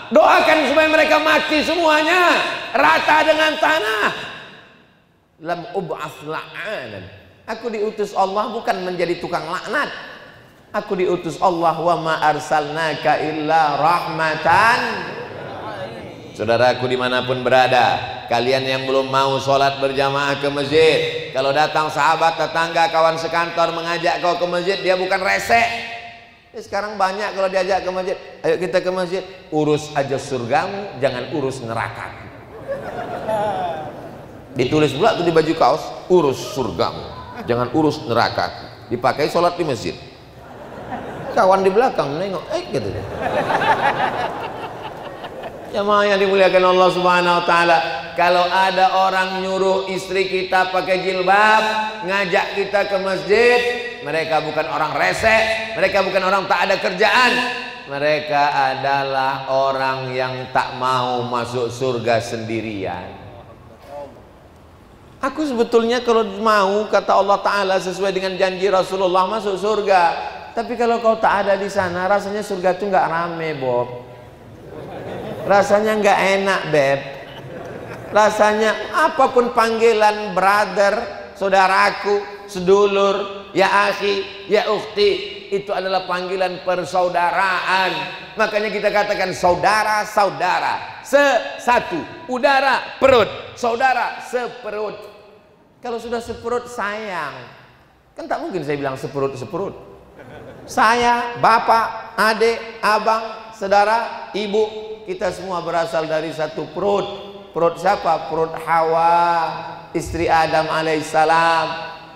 doakan supaya mereka mati semuanya, rata dengan tanah. Lam ub'ats la'anan. Aku diutus Allah bukan menjadi tukang laknat. Aku diutus Allah, wa ma arsalnaka illa rahmatan. Saudaraku dimanapun berada, kalian yang belum mau sholat berjamaah ke masjid, kalau datang sahabat, tetangga, kawan sekantor mengajak kau ke masjid, dia bukan resek. Sekarang banyak kalau diajak ke masjid, ayo kita ke masjid, urus aja surgamu, jangan urus neraka. Ditulis pula tuh di baju kaos, urus surgamu, jangan urus neraka. Dipakai sholat di masjid. Kawan di belakang nengok, gitu. Jamaah yang dimuliakan Allah Subhanahu wa Ta'ala, kalau ada orang nyuruh istri kita pakai jilbab, ngajak kita ke masjid, mereka bukan orang resek, mereka bukan orang tak ada kerjaan, mereka adalah orang yang tak mau masuk surga sendirian. Aku sebetulnya kalau mau, kata Allah Ta'ala, sesuai dengan janji Rasulullah, masuk surga. Tapi kalau kau tak ada di sana, rasanya surga itu nggak rame, Bob. Rasanya nggak enak, Beb. Rasanya apapun panggilan brother, saudaraku, sedulur, ya akhi, ya ukhti, itu adalah panggilan persaudaraan. Makanya kita katakan saudara-saudara, sesatu, udara, perut, saudara, seperut. Kalau sudah seperut sayang, kan tak mungkin saya bilang seperut-seperut. Saya, bapak, adik, abang, saudara, ibu, kita semua berasal dari satu perut. Perut siapa? Perut Hawa, istri Adam alaihissalam.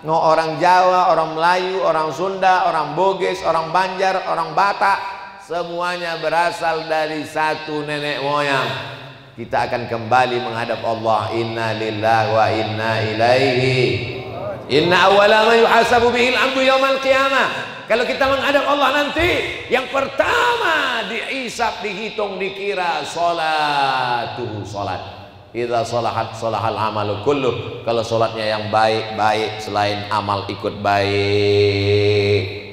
Mau orang Jawa, orang Melayu, orang Sunda, orang Bugis, orang Banjar, orang Batak, semuanya berasal dari satu nenek moyang. Kita akan kembali menghadap Allah. Inna lillahi wa inna ilaihi. Inna awwala ma yuhasabu bihil abdu yaumal qiyamah. Kalau kita menghadap Allah nanti, yang pertama dihisab, dihitung, dikira salatuhu, salat. Idza salahat salahal amalu kulluh. Kalau salatnya yang baik-baik, selain amal ikut baik.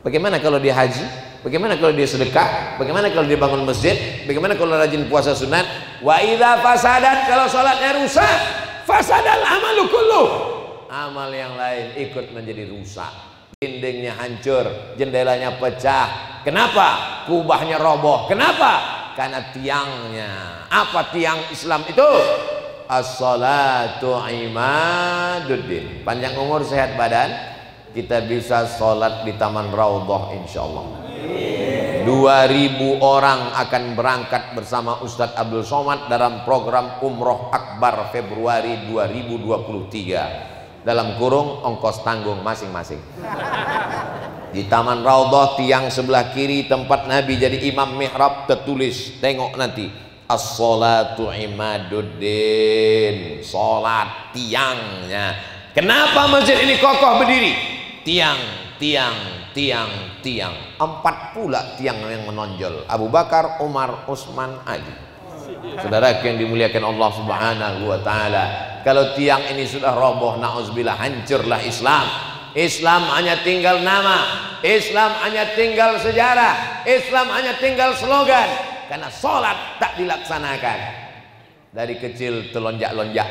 Bagaimana kalau dia haji? Bagaimana kalau dia sedekah? Bagaimana kalau dia bangun masjid? Bagaimana kalau rajin puasa sunat? Wa idza fasadat, kalau salatnya rusak, fasadal amalu kulluh. Amal yang lain ikut menjadi rusak. Dindingnya hancur, jendelanya pecah. Kenapa? Kubahnya roboh. Kenapa? Karena tiangnya. Apa tiang Islam itu? As-salatu imaduddin. Panjang umur, sehat badan, kita bisa sholat di Taman Raudhah insyaallah. 2.000 orang akan berangkat bersama Ustadz Abdul Somad dalam program Umroh Akbar Februari 2023. Dalam kurung ongkos tanggung masing-masing. Di Taman Raudhah, tiang sebelah kiri tempat Nabi jadi imam mihrab, tertulis, tengok nanti, as-salatu imaduddin, salat tiangnya. Kenapa masjid ini kokoh berdiri? Tiang, tiang, tiang, tiang. 4 pula tiang yang menonjol. Abu Bakar, Umar, Utsman, Ali. Saudara yang dimuliakan Allah Subhanahu wa taala, kalau tiang ini sudah roboh, na'udzubillah, hancurlah Islam. Islam hanya tinggal nama, Islam hanya tinggal sejarah, Islam hanya tinggal slogan. Karena sholat tak dilaksanakan. Dari kecil terlonjak-lonjak,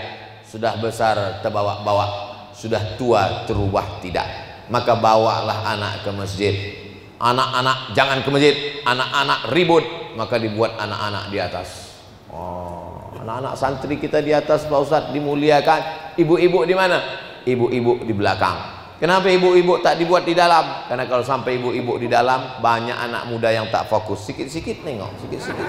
sudah besar terbawa-bawa, sudah tua terubah tidak. Maka bawalah anak ke masjid. Anak-anak jangan ke masjid, anak-anak ribut, maka dibuat anak-anak di atas. Oh, anak-anak santri kita di atas, Pak Ustadz, dimuliakan. Ibu-ibu di mana? Ibu-ibu di belakang. Kenapa ibu-ibu tak dibuat di dalam? Karena kalau sampai ibu-ibu di dalam, banyak anak muda yang tak fokus. Sikit-sikit nengok, sikit-sikit.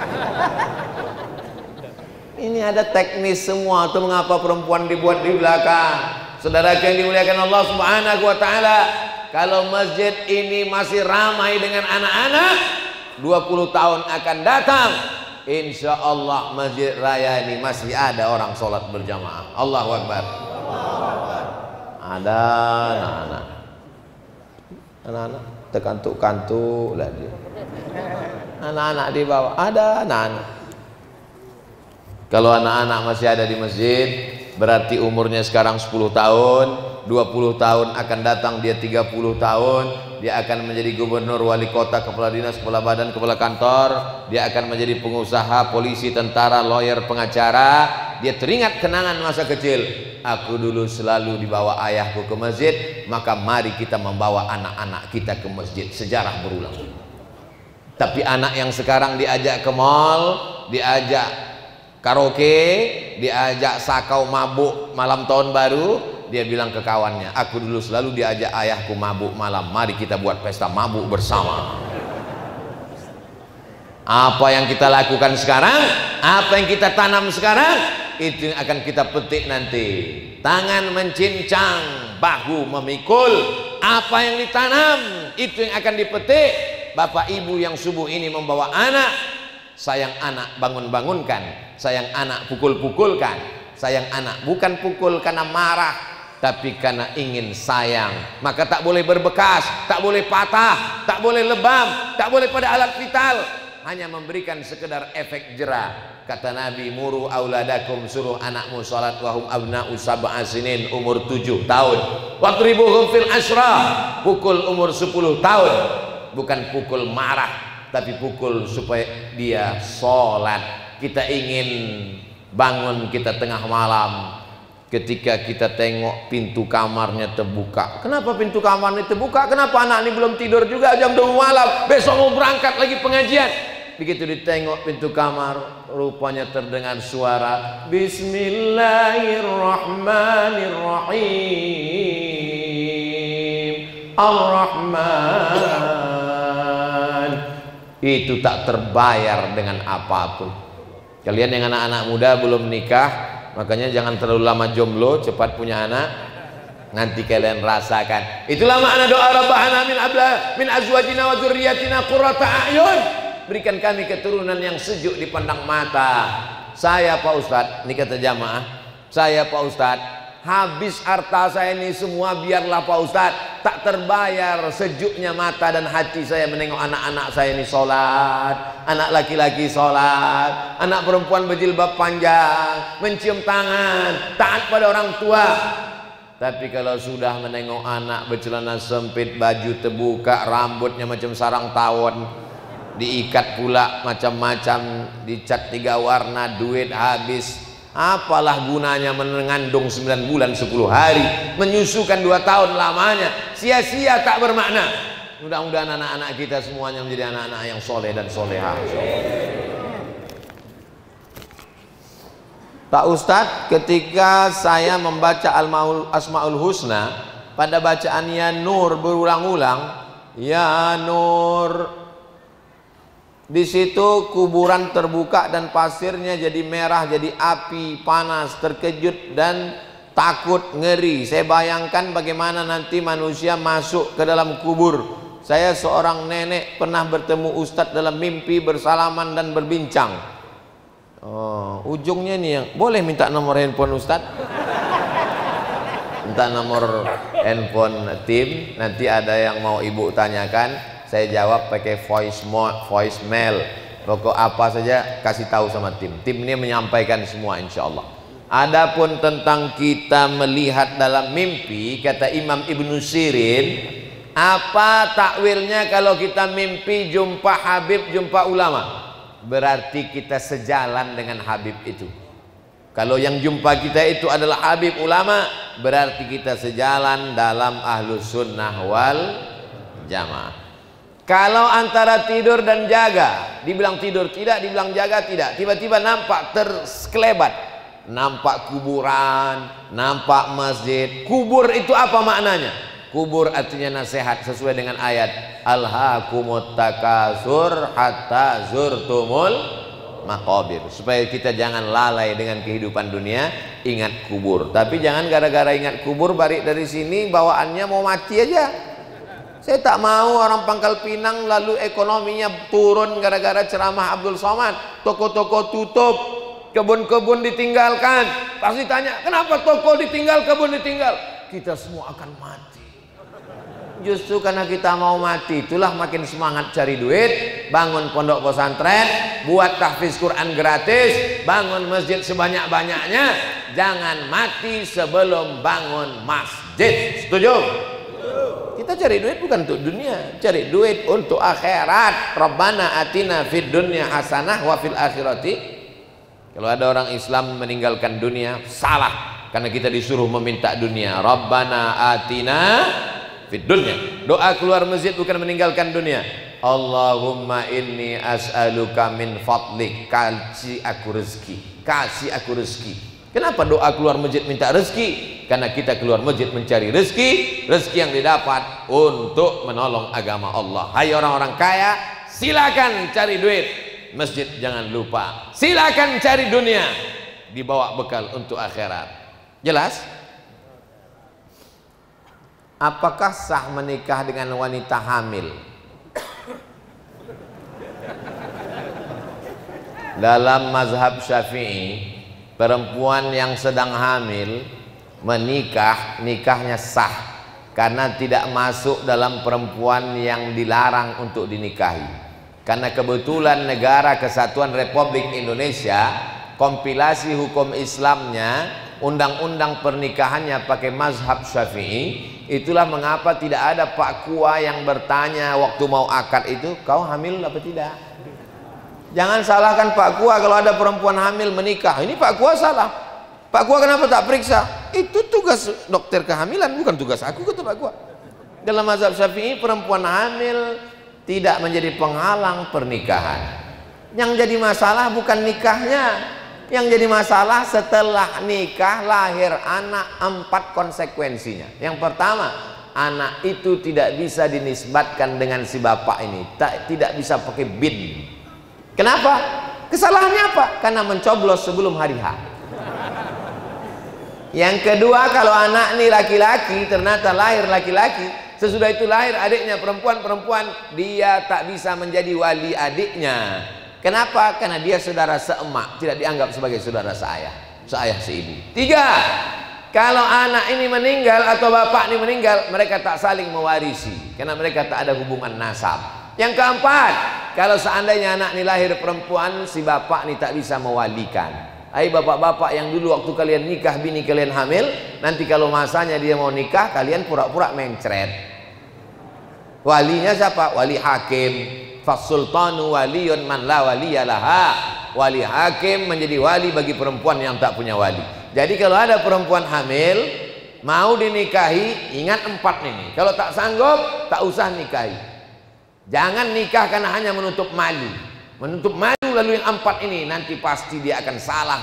Ini ada teknis semua tuh, mengapa perempuan dibuat di belakang. Saudara yang dimuliakan Allah Subhanahu wa taala, kalau masjid ini masih ramai dengan anak-anak, 20 tahun akan datang, insya Allah masjid raya ini masih ada orang sholat berjamaah. Allahu Akbar. Ada anak-anak terkantuk-kantuk lah dia. Anak-anak di bawah, ada anak-anak. Kalau anak-anak masih ada di masjid, berarti umurnya sekarang 10 tahun, 20 tahun akan datang dia 30 tahun, dia akan menjadi gubernur, wali kota, kepala dinas, kepala badan, kepala kantor, dia akan menjadi pengusaha, polisi, tentara, lawyer, pengacara. Dia teringat kenangan masa kecil. Aku dulu selalu dibawa ayahku ke masjid, maka mari kita membawa anak-anak kita ke masjid. Sejarah berulang. Tapi anak yang sekarang diajak ke mall, diajak karaoke, diajak sakau mabuk malam tahun baru, dia bilang ke kawannya, aku dulu selalu diajak ayahku mabuk malam, mari kita buat pesta mabuk bersama. Apa yang kita lakukan sekarang, apa yang kita tanam sekarang, itu yang akan kita petik nanti. Tangan mencincang, bahu memikul. Apa yang ditanam, itu yang akan dipetik. Bapak ibu yang subuh ini membawa anak, sayang anak bangun-bangunkan, sayang anak pukul-pukulkan. Sayang anak bukan pukul karena marah, tapi karena ingin sayang. Maka tak boleh berbekas, tak boleh patah, tak boleh lebam, tak boleh pada alat vital, hanya memberikan sekedar efek jerah. Kata Nabi, muru auladakum, suruh anakmu salat wahum abna'u sab'a sinin, umur 7 tahun. Wadribuhum fil asyrah, pukul umur 10 tahun. Bukan pukul marah, tapi pukul supaya dia salat. Kita ingin bangun kita tengah malam, ketika kita tengok pintu kamarnya terbuka. Kenapa pintu kamarnya terbuka? Kenapa anak ini belum tidur juga jam 2 malam? Besok mau berangkat lagi pengajian. Begitu ditengok pintu kamar, rupanya terdengar suara Bismillahirrahmanirrahim, Ar-Rahman. Itu tak terbayar dengan apapun. Kalian yang anak-anak muda belum nikah, makanya jangan terlalu lama jomblo, cepat punya anak. Nanti kalian rasakan. Itulah makna doa Rabbana min azwajina wa dzurriyyatina qurrata a'yun. Berikan kami keturunan yang sejuk dipandang mata. Saya Pak Ustadz, ini kata jamaah, saya Pak Ustadz, habis harta saya ini semua biarlah Pak Ustadz, tak terbayar sejuknya mata dan hati saya menengok anak-anak saya ini sholat, anak laki-laki sholat, anak perempuan berjilbab panjang, mencium tangan, taat pada orang tua. Tapi kalau sudah menengok anak bercelana sempit, baju terbuka, rambutnya macam sarang tawon, diikat pula macam-macam, dicat 3 warna, duit habis, apalah gunanya mengandung 9 bulan 10 hari, menyusukan 2 tahun lamanya, sia-sia, tak bermakna. Mudah-mudahan anak-anak kita semuanya menjadi anak-anak yang soleh dan solehah. Pak Ustadz, ketika saya membaca Asmaul Husna, pada bacaan Ya Nur berulang-ulang, Ya Nur, di situ kuburan terbuka dan pasirnya jadi merah, jadi api, panas, terkejut dan takut, ngeri. Saya bayangkan bagaimana nanti manusia masuk ke dalam kubur. Saya seorang nenek pernah bertemu Ustadz dalam mimpi, bersalaman dan berbincang. Oh, ujungnya nih yang boleh minta nomor handphone Ustadz, minta nomor handphone tim. Nanti ada yang mau ibu tanyakan, saya jawab pakai voice mail. Pokok apa saja kasih tahu sama tim. Tim ini menyampaikan semua insya Allah. Adapun tentang kita melihat dalam mimpi, kata Imam Ibnu Sirin, apa takwilnya kalau kita mimpi jumpa Habib, jumpa ulama? Berarti kita sejalan dengan Habib itu. Kalau yang jumpa kita itu adalah Habib, ulama, berarti kita sejalan dalam Ahlus Sunnah wal Jamaah. Kalau antara tidur dan jaga, dibilang tidur tidak, dibilang jaga tidak, tiba-tiba nampak terskelebat, nampak kuburan, nampak masjid. Kubur itu apa maknanya? Kubur artinya nasihat sesuai dengan ayat Alhaakumut takasur hatta zurtumul maqabir, supaya kita jangan lalai dengan kehidupan dunia, ingat kubur. Tapi jangan gara-gara ingat kubur balik dari sini bawaannya mau mati aja. Saya tak mau orang Pangkal Pinang lalu ekonominya turun gara-gara ceramah Abdul Somad, toko-toko tutup, kebun-kebun ditinggalkan. Pasti tanya, kenapa toko ditinggal, kebun ditinggal? Kita semua akan mati. Justru karena kita mau mati, itulah makin semangat cari duit, bangun pondok pesantren, buat tahfiz Quran gratis, bangun masjid sebanyak-banyaknya. Jangan mati sebelum bangun masjid. Setuju? Kita cari duit bukan untuk dunia, cari duit untuk akhirat. Rabbana atina fid dunya hasanah wa fil akhirati. Kalau ada orang Islam meninggalkan dunia, salah, karena kita disuruh meminta dunia. Rabbana atina fid dunya. Doa keluar masjid bukan meninggalkan dunia. Allahumma inni as'aluka min fadlik, kasih aku rezeki, kasih aku rezeki. Kenapa doa keluar masjid minta rezeki? Karena kita keluar masjid mencari rezeki, rezeki yang didapat untuk menolong agama Allah. Hai orang-orang kaya, silakan cari duit, masjid jangan lupa. Silakan cari dunia, dibawa bekal untuk akhirat. Jelas? Apakah sah menikah dengan wanita hamil? Dalam mazhab Syafi'i, perempuan yang sedang hamil menikah, nikahnya sah karena tidak masuk dalam perempuan yang dilarang untuk dinikahi. Karena kebetulan negara Kesatuan Republik Indonesia, kompilasi hukum Islamnya, undang-undang pernikahannya pakai mazhab Syafi'i. Itulah mengapa tidak ada Pak Kua yang bertanya waktu mau akad itu, kau hamil apa tidak? Jangan salahkan Pak Kua kalau ada perempuan hamil menikah. Ini Pak Kua salah. Pak Kua kenapa tak periksa? Itu tugas dokter kehamilan, bukan tugas aku, kata Pak Kua. Dalam mazhab Syafi'i, perempuan hamil tidak menjadi penghalang pernikahan. Yang jadi masalah bukan nikahnya. Yang jadi masalah setelah nikah lahir anak, 4 konsekuensinya. Yang pertama, anak itu tidak bisa dinisbatkan dengan si bapak ini, tidak bisa pakai bin. Kenapa? Kesalahannya apa? Karena mencoblos sebelum hari H. Yang kedua, kalau anak nih laki-laki, ternyata lahir laki-laki, sesudah itu lahir adiknya perempuan, dia tak bisa menjadi wali adiknya. Kenapa? Karena dia saudara seemak, tidak dianggap sebagai saudara seayah seibu. Tiga, kalau anak ini meninggal atau bapak ini meninggal, mereka tak saling mewarisi karena mereka tak ada hubungan nasab. Yang keempat, kalau seandainya anak ini lahir perempuan, si bapak ini tak bisa mewalikan. Hai bapak-bapak yang dulu waktu kalian nikah bini kalian hamil, nanti kalau masanya dia mau nikah, kalian pura-pura mencret. Walinya siapa? Wali hakim. Fasultanu waliyun man la waliyalaha. Wali hakim menjadi wali bagi perempuan yang tak punya wali. Jadi kalau ada perempuan hamil mau dinikahi, ingat 4 ini. Kalau tak sanggup, tak usah nikahi. Jangan nikah karena hanya menutup malu. Menutup malu lalu yang 4 ini, nanti pasti dia akan salah.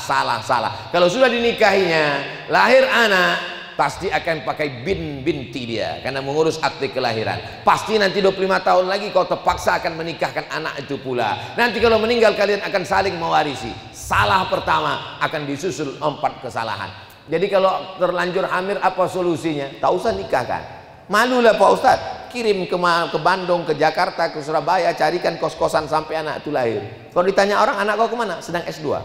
Kalau sudah dinikahinya, lahir anak, pasti akan pakai binti dia karena mengurus akte kelahiran. Pasti nanti 25 tahun lagi kau terpaksa akan menikahkan anak itu pula. Nanti kalau meninggal kalian akan saling mewarisi. Salah pertama akan disusul 4 kesalahan. Jadi kalau terlanjur hamil, apa solusinya? Tak usah nikahkan. Malulah Pak Ustadz, kirim ke Bandung, ke Jakarta, ke Surabaya, carikan kos-kosan sampai anak itu lahir. Kalau ditanya orang, anak kau kemana? Sedang S2.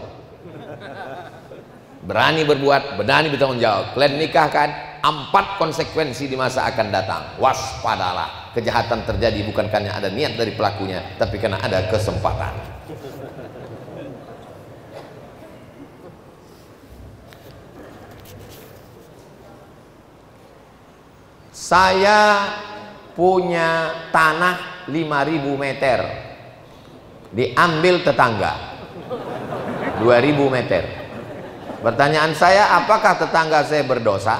Berani berbuat, berani bertanggung jawab. Kalian nikahkan, 4 konsekuensi di masa akan datang. Waspadalah, kejahatan terjadi bukan karena ada niat dari pelakunya, tapi karena ada kesempatan. Saya punya tanah 5.000 meter, diambil tetangga 2.000 meter. Pertanyaan saya, apakah tetangga saya berdosa?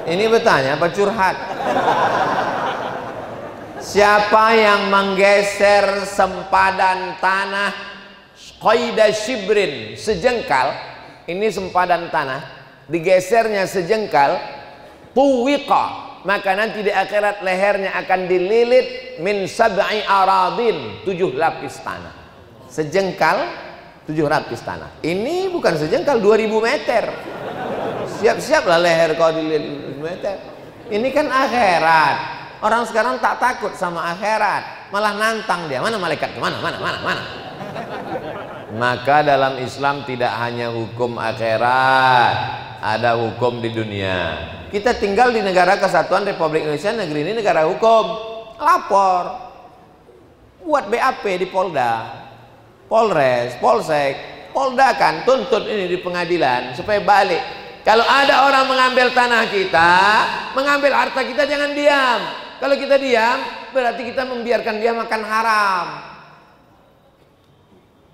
Ini bertanya apa curhat? Siapa yang menggeser sempadan tanah qaida shibrin, sejengkal, ini sempadan tanah, digesernya sejengkal, tuwiqa, maka nanti di akhirat lehernya akan dililit min sab'i aradin, 7 lapis tanah. Sejengkal 7 lapis tanah. Ini bukan sejengkal, 2.000 meter. Siap-siaplah leher kau dililit meter. Ini kan akhirat. Orang sekarang tak takut sama akhirat, malah nantang dia. Mana malaikat? Mana? Maka dalam Islam tidak hanya hukum akhirat, ada hukum di dunia. Kita tinggal di negara kesatuan Republik Indonesia, negeri ini negara hukum. Lapor, buat BAP di Polda, Polres, Polsek, Polda kan tuntut ini di pengadilan supaya balik. Kalau ada orang mengambil tanah kita, mengambil harta kita, jangan diam. Kalau kita diam, berarti kita membiarkan dia makan haram.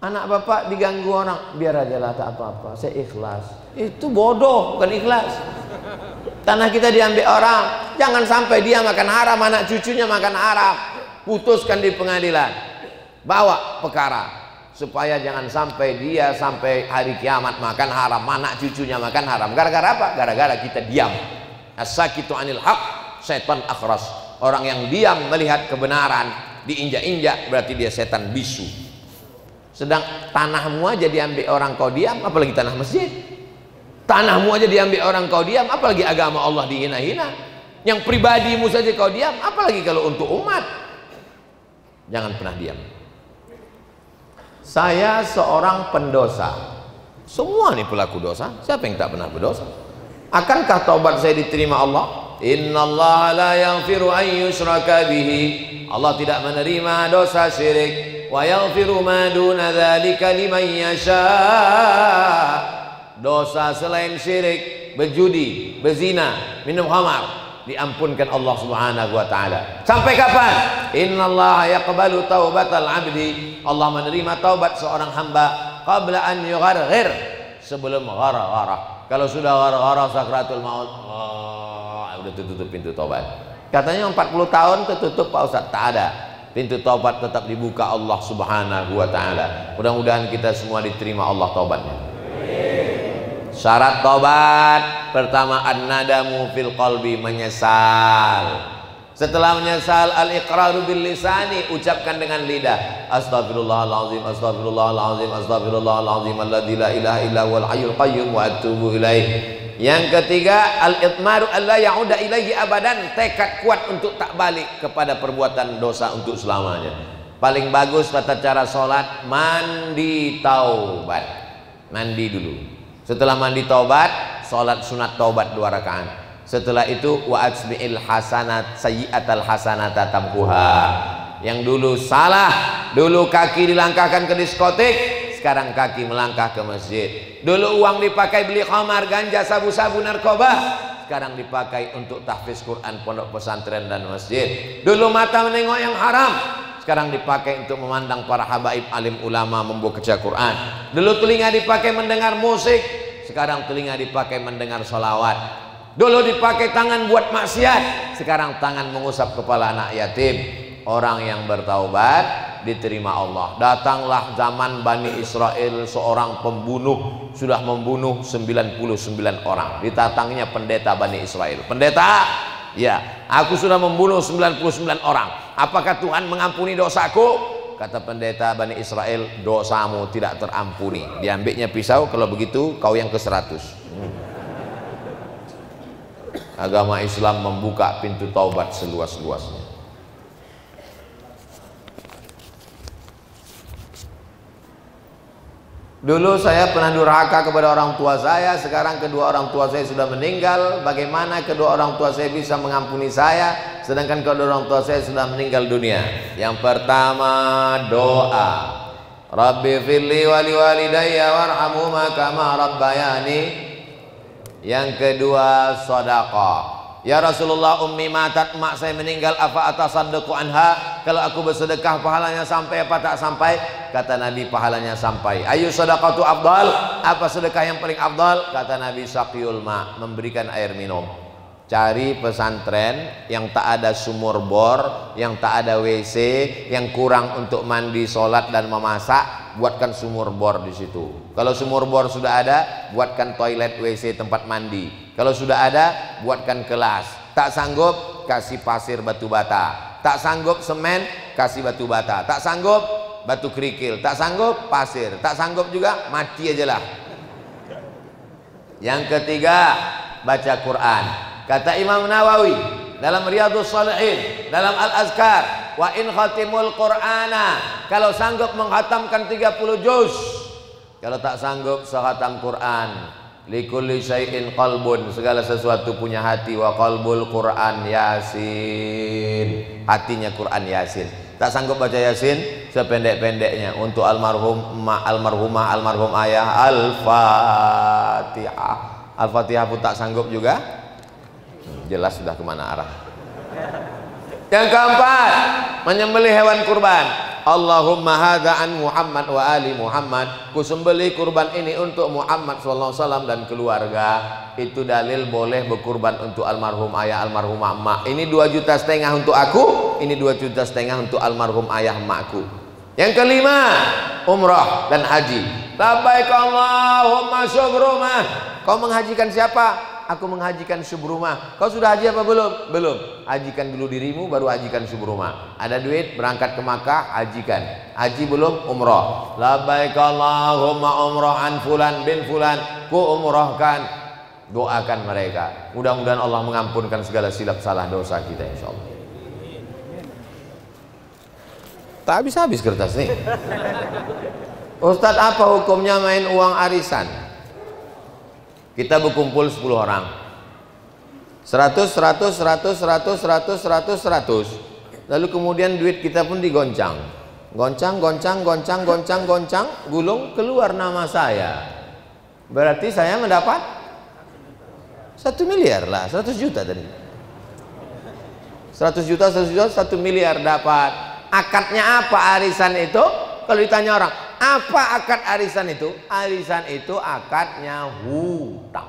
Anak bapak diganggu orang, biar aja lah, tak apa-apa, saya ikhlas. Itu bodoh, bukan ikhlas. Tanah kita diambil orang, jangan sampai dia makan haram, anak cucunya makan haram. Putuskan di pengadilan, bawa perkara, supaya jangan sampai dia sampai hari kiamat makan haram, anak cucunya makan haram. Gara-gara apa? Gara-gara kita diam. As-sakitu anil haq setan akhras. Orang yang diam melihat kebenaran diinjak-injak berarti dia setan bisu. Sedang tanahmu aja diambil orang kau diam, apalagi tanah masjid. Tanahmu aja diambil orang kau diam, apalagi agama Allah dihina-hina. Yang pribadimu saja kau diam, apalagi kalau untuk umat. Jangan pernah diam. Saya seorang pendosa. Semua nih pelaku dosa. Siapa yang tak pernah berdosa? Akankah taubat saya diterima Allah? Innallaha la yaghfiru an yushraka bihi. Allah tidak menerima dosa syirik. Wa yaghfiru ma duna dzalika liman yasha. Dosa selain syirik, berjudi, berzina, minum khamar, diampunkan Allah Subhanahu wa taala. Sampai kapan? Innallaha yaqbalu taubatal 'abdi. Allah menerima taubat seorang hamba qabla an yugharghir, sebelum gharah-gharah. Kalau sudah gharah-gharah sakratul maut, udah tutup pintu taubat. Katanya 40 tahun tertutup Pak Ustaz, tak ada. Pintu taubat tetap dibuka Allah Subhanahu wa taala. Mudah-mudahan kita semua diterima Allah taubatnya. Syarat taubat pertama, an-nadamu fil qalbi, menyesal. Setelah menyesal, al-iqraru bil lisani, ucapkan dengan lidah. Astaghfirullahalazim, astaghfirullahalazim, astaghfirullahalazim alladzi la ilaha illa huwal hayyul qayyum wa atubu ilaih. Yang ketiga, al-itmaru alla ya'uda ilaihi abadan, tekad kuat untuk tak balik kepada perbuatan dosa untuk selamanya. Paling bagus tata cara sholat, mandi taubat. Mandi dulu. Setelah mandi taubat, sholat sunat taubat 2 rakaat. Setelah itu wa atsbi'il hasanat sayyi'atal hasanata tamkuha. Yang dulu salah, dulu kaki dilangkahkan ke diskotik, sekarang kaki melangkah ke masjid. Dulu uang dipakai beli khamar, ganja, sabu-sabu, narkoba, sekarang dipakai untuk tahfiz Quran, pondok pesantren dan masjid. Dulu mata menengok yang haram, sekarang dipakai untuk memandang para habaib alim ulama membaca Quran. Dulu telinga dipakai mendengar musik, sekarang telinga dipakai mendengar sholawat. Dulu dipakai tangan buat maksiat, sekarang tangan mengusap kepala anak yatim. Orang yang bertaubat diterima Allah. Datanglah zaman Bani Israel, seorang pembunuh sudah membunuh 99 orang. Ditatangnya pendeta Bani Israel. Pendeta, ya, aku sudah membunuh 99 orang. Apakah Tuhan mengampuni dosaku? Kata pendeta Bani Israel, dosamu tidak terampuni. Diambilnya pisau, kalau begitu kau yang ke-100. Agama Islam membuka pintu taubat seluas-luasnya. Dulu saya pernah durhaka kepada orang tua saya, sekarang kedua orang tua saya sudah meninggal. Bagaimana kedua orang tua saya bisa mengampuni saya, sedangkan kedua orang tua saya sudah meninggal dunia? Yang pertama, doa. Rabbi firli wali walidayya warhamhuma kama rabbayani. Yang kedua, sedekah. Ya Rasulullah, ummi matat, mak saya meninggal, apa atasaddaqu anha? Kalau aku bersedekah pahalanya sampai apa tak sampai? Kata Nabi, pahalanya sampai. Ayu sedekatu afdal? Apa sedekah yang paling afdal? Kata Nabi, saqiyul ma, memberikan air minum. Cari pesantren yang tak ada sumur bor, yang tak ada WC, yang kurang untuk mandi, sholat dan memasak, buatkan sumur bor di situ. Kalau sumur bor sudah ada, buatkan toilet, WC, tempat mandi. Kalau sudah ada, buatkan kelas. Tak sanggup, kasih pasir batu bata. Tak sanggup semen, kasih batu bata. Tak sanggup, batu kerikil. Tak sanggup, pasir. Tak sanggup juga, mati aja lah. Yang ketiga, baca Quran. Kata Imam Nawawi dalam Riyadhus Shalihin, dalam Al-Azkar, wa in khatimul Qur'ana, kalau sanggup menghatamkan 30 juz. Kalau tak sanggup, sehatam Quran. Likulli syai'in qalbun, segala sesuatu punya hati. Wa qalbul Quran Yasin, hatinya Quran Yasin. Tak sanggup baca Yasin, sependek-pendeknya untuk almarhum emak, almarhumah, almarhum ayah, Al-Fatihah. Al-Fatihah pun tak sanggup juga. Jelas sudah kemana arah. Yang keempat, menyembelih hewan kurban. Allahumma hadza an Muhammad wa ali Muhammad, ku sembelih kurban ini untuk Muhammad SAW dan keluarga. Itu dalil boleh berkurban untuk almarhum ayah, almarhumah emak. Ini 2,5 juta untuk aku, ini 2,5 juta untuk almarhum ayah emakku. Yang kelima, umrah dan haji. Labbaik Allahumma syukrumah. Kau menghajikan siapa? Aku menghajikan Syubrumah. Kau sudah haji apa belum? Belum. Hajikan dulu dirimu, baru hajikan Syubrumah. Ada duit, berangkat ke Makkah, hajikan. Haji belum? Umrah. Labbaik Allahumma umrah an fulan bin fulan. Ku umrahkan. Doakan mereka. Mudah-mudahan Allah mengampunkan segala silap salah dosa kita, insyaallah. Tak habis-habis kertas nih. Ustadz, apa hukumnya main uang arisan? Kita berkumpul 10 orang, 100, 100, 100, 100, 100, 100, 100. Lalu kemudian duit kita pun digoncang. Goncang, goncang, goncang, goncang, goncang, gulung, keluar nama saya. Berarti saya mendapat 1 miliar lah, 100 juta tadi. 100 juta, 100 juta, 1 miliar dapat. Akadnya apa arisan itu? Kalau ditanya orang, apa akad arisan itu? Arisan itu akadnya hutang.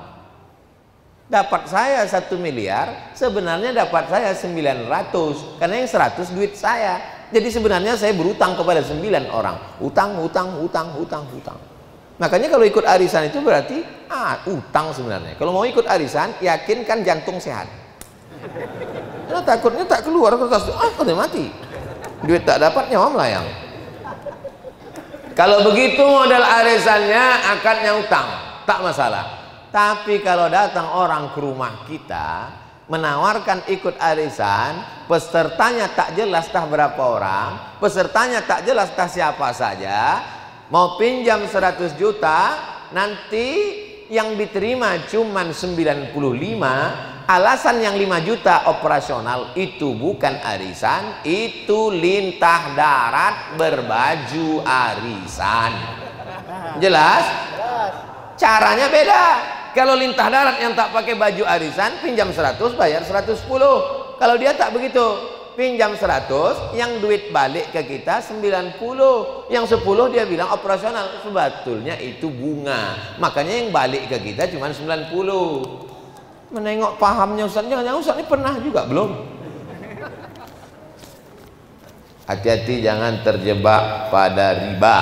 Dapat saya 1 miliar, sebenarnya dapat saya 900, karena yang 100 duit saya. Jadi sebenarnya saya berutang kepada 9 orang. Hutang, hutang, hutang, hutang, hutang. Makanya kalau ikut arisan itu berarti utang sebenarnya. Kalau mau ikut arisan, yakinkan jantung sehat. Nah, takutnya tak keluar kertas, udah mati. Duit tak dapat, nyawa melayang. Kalau begitu modal arisannya, akadnya utang, tak masalah. Tapi kalau datang orang ke rumah kita menawarkan ikut arisan, pesertanya tak jelas tah berapa orang, pesertanya tak jelas tah siapa saja, mau pinjam 100 juta, nanti yang diterima cuman 95, alasan yang 5 juta operasional, itu bukan arisan, itu lintah darat berbaju arisan. Jelas? Caranya beda. Kalau lintah darat yang tak pakai baju arisan, pinjam 100 bayar 110. Kalau dia tak begitu, pinjam 100, yang duit balik ke kita 90, yang 10 dia bilang operasional, sebetulnya itu bunga, makanya yang balik ke kita cuma 90. Menengok pahamnya Ustaz, jangan Ustaz ini pernah juga belum? Hati-hati jangan terjebak pada riba.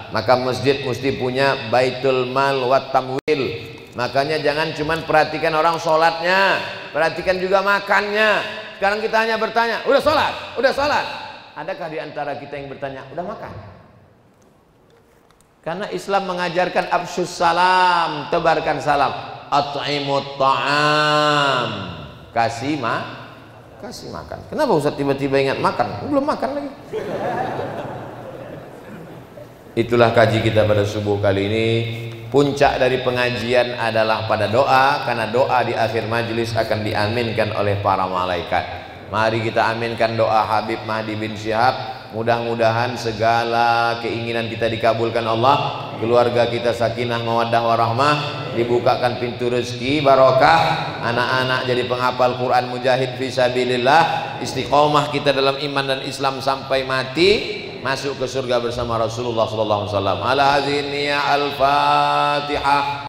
Maka masjid mesti punya baitul mal wa tamwil. Makanya jangan cuma perhatikan orang sholatnya, perhatikan juga makannya. Sekarang kita hanya bertanya, udah sholat? Udah sholat? Adakah di antara kita yang bertanya, udah makan? Karena Islam mengajarkan afsyus salam, tebarkan salam. At'imut ta'am, kasih makan. Kenapa Ustaz tiba-tiba ingat makan? Belum makan lagi. Itulah kaji kita pada subuh kali ini. Puncak dari pengajian adalah pada doa, karena doa di akhir majelis akan diaminkan oleh para malaikat. Mari kita aminkan doa Habib Mahdi bin Syihab. Mudah-mudahan segala keinginan kita dikabulkan Allah, keluarga kita sakinah mawaddah warahmah, dibukakan pintu rezeki barokah, anak-anak jadi penghafal Quran mujahid fisabilillah, istiqomah kita dalam iman dan Islam sampai mati, masuk ke surga bersama Rasulullah sallallahu alaihi wasallam. Ala hadhihi al-Fatihah.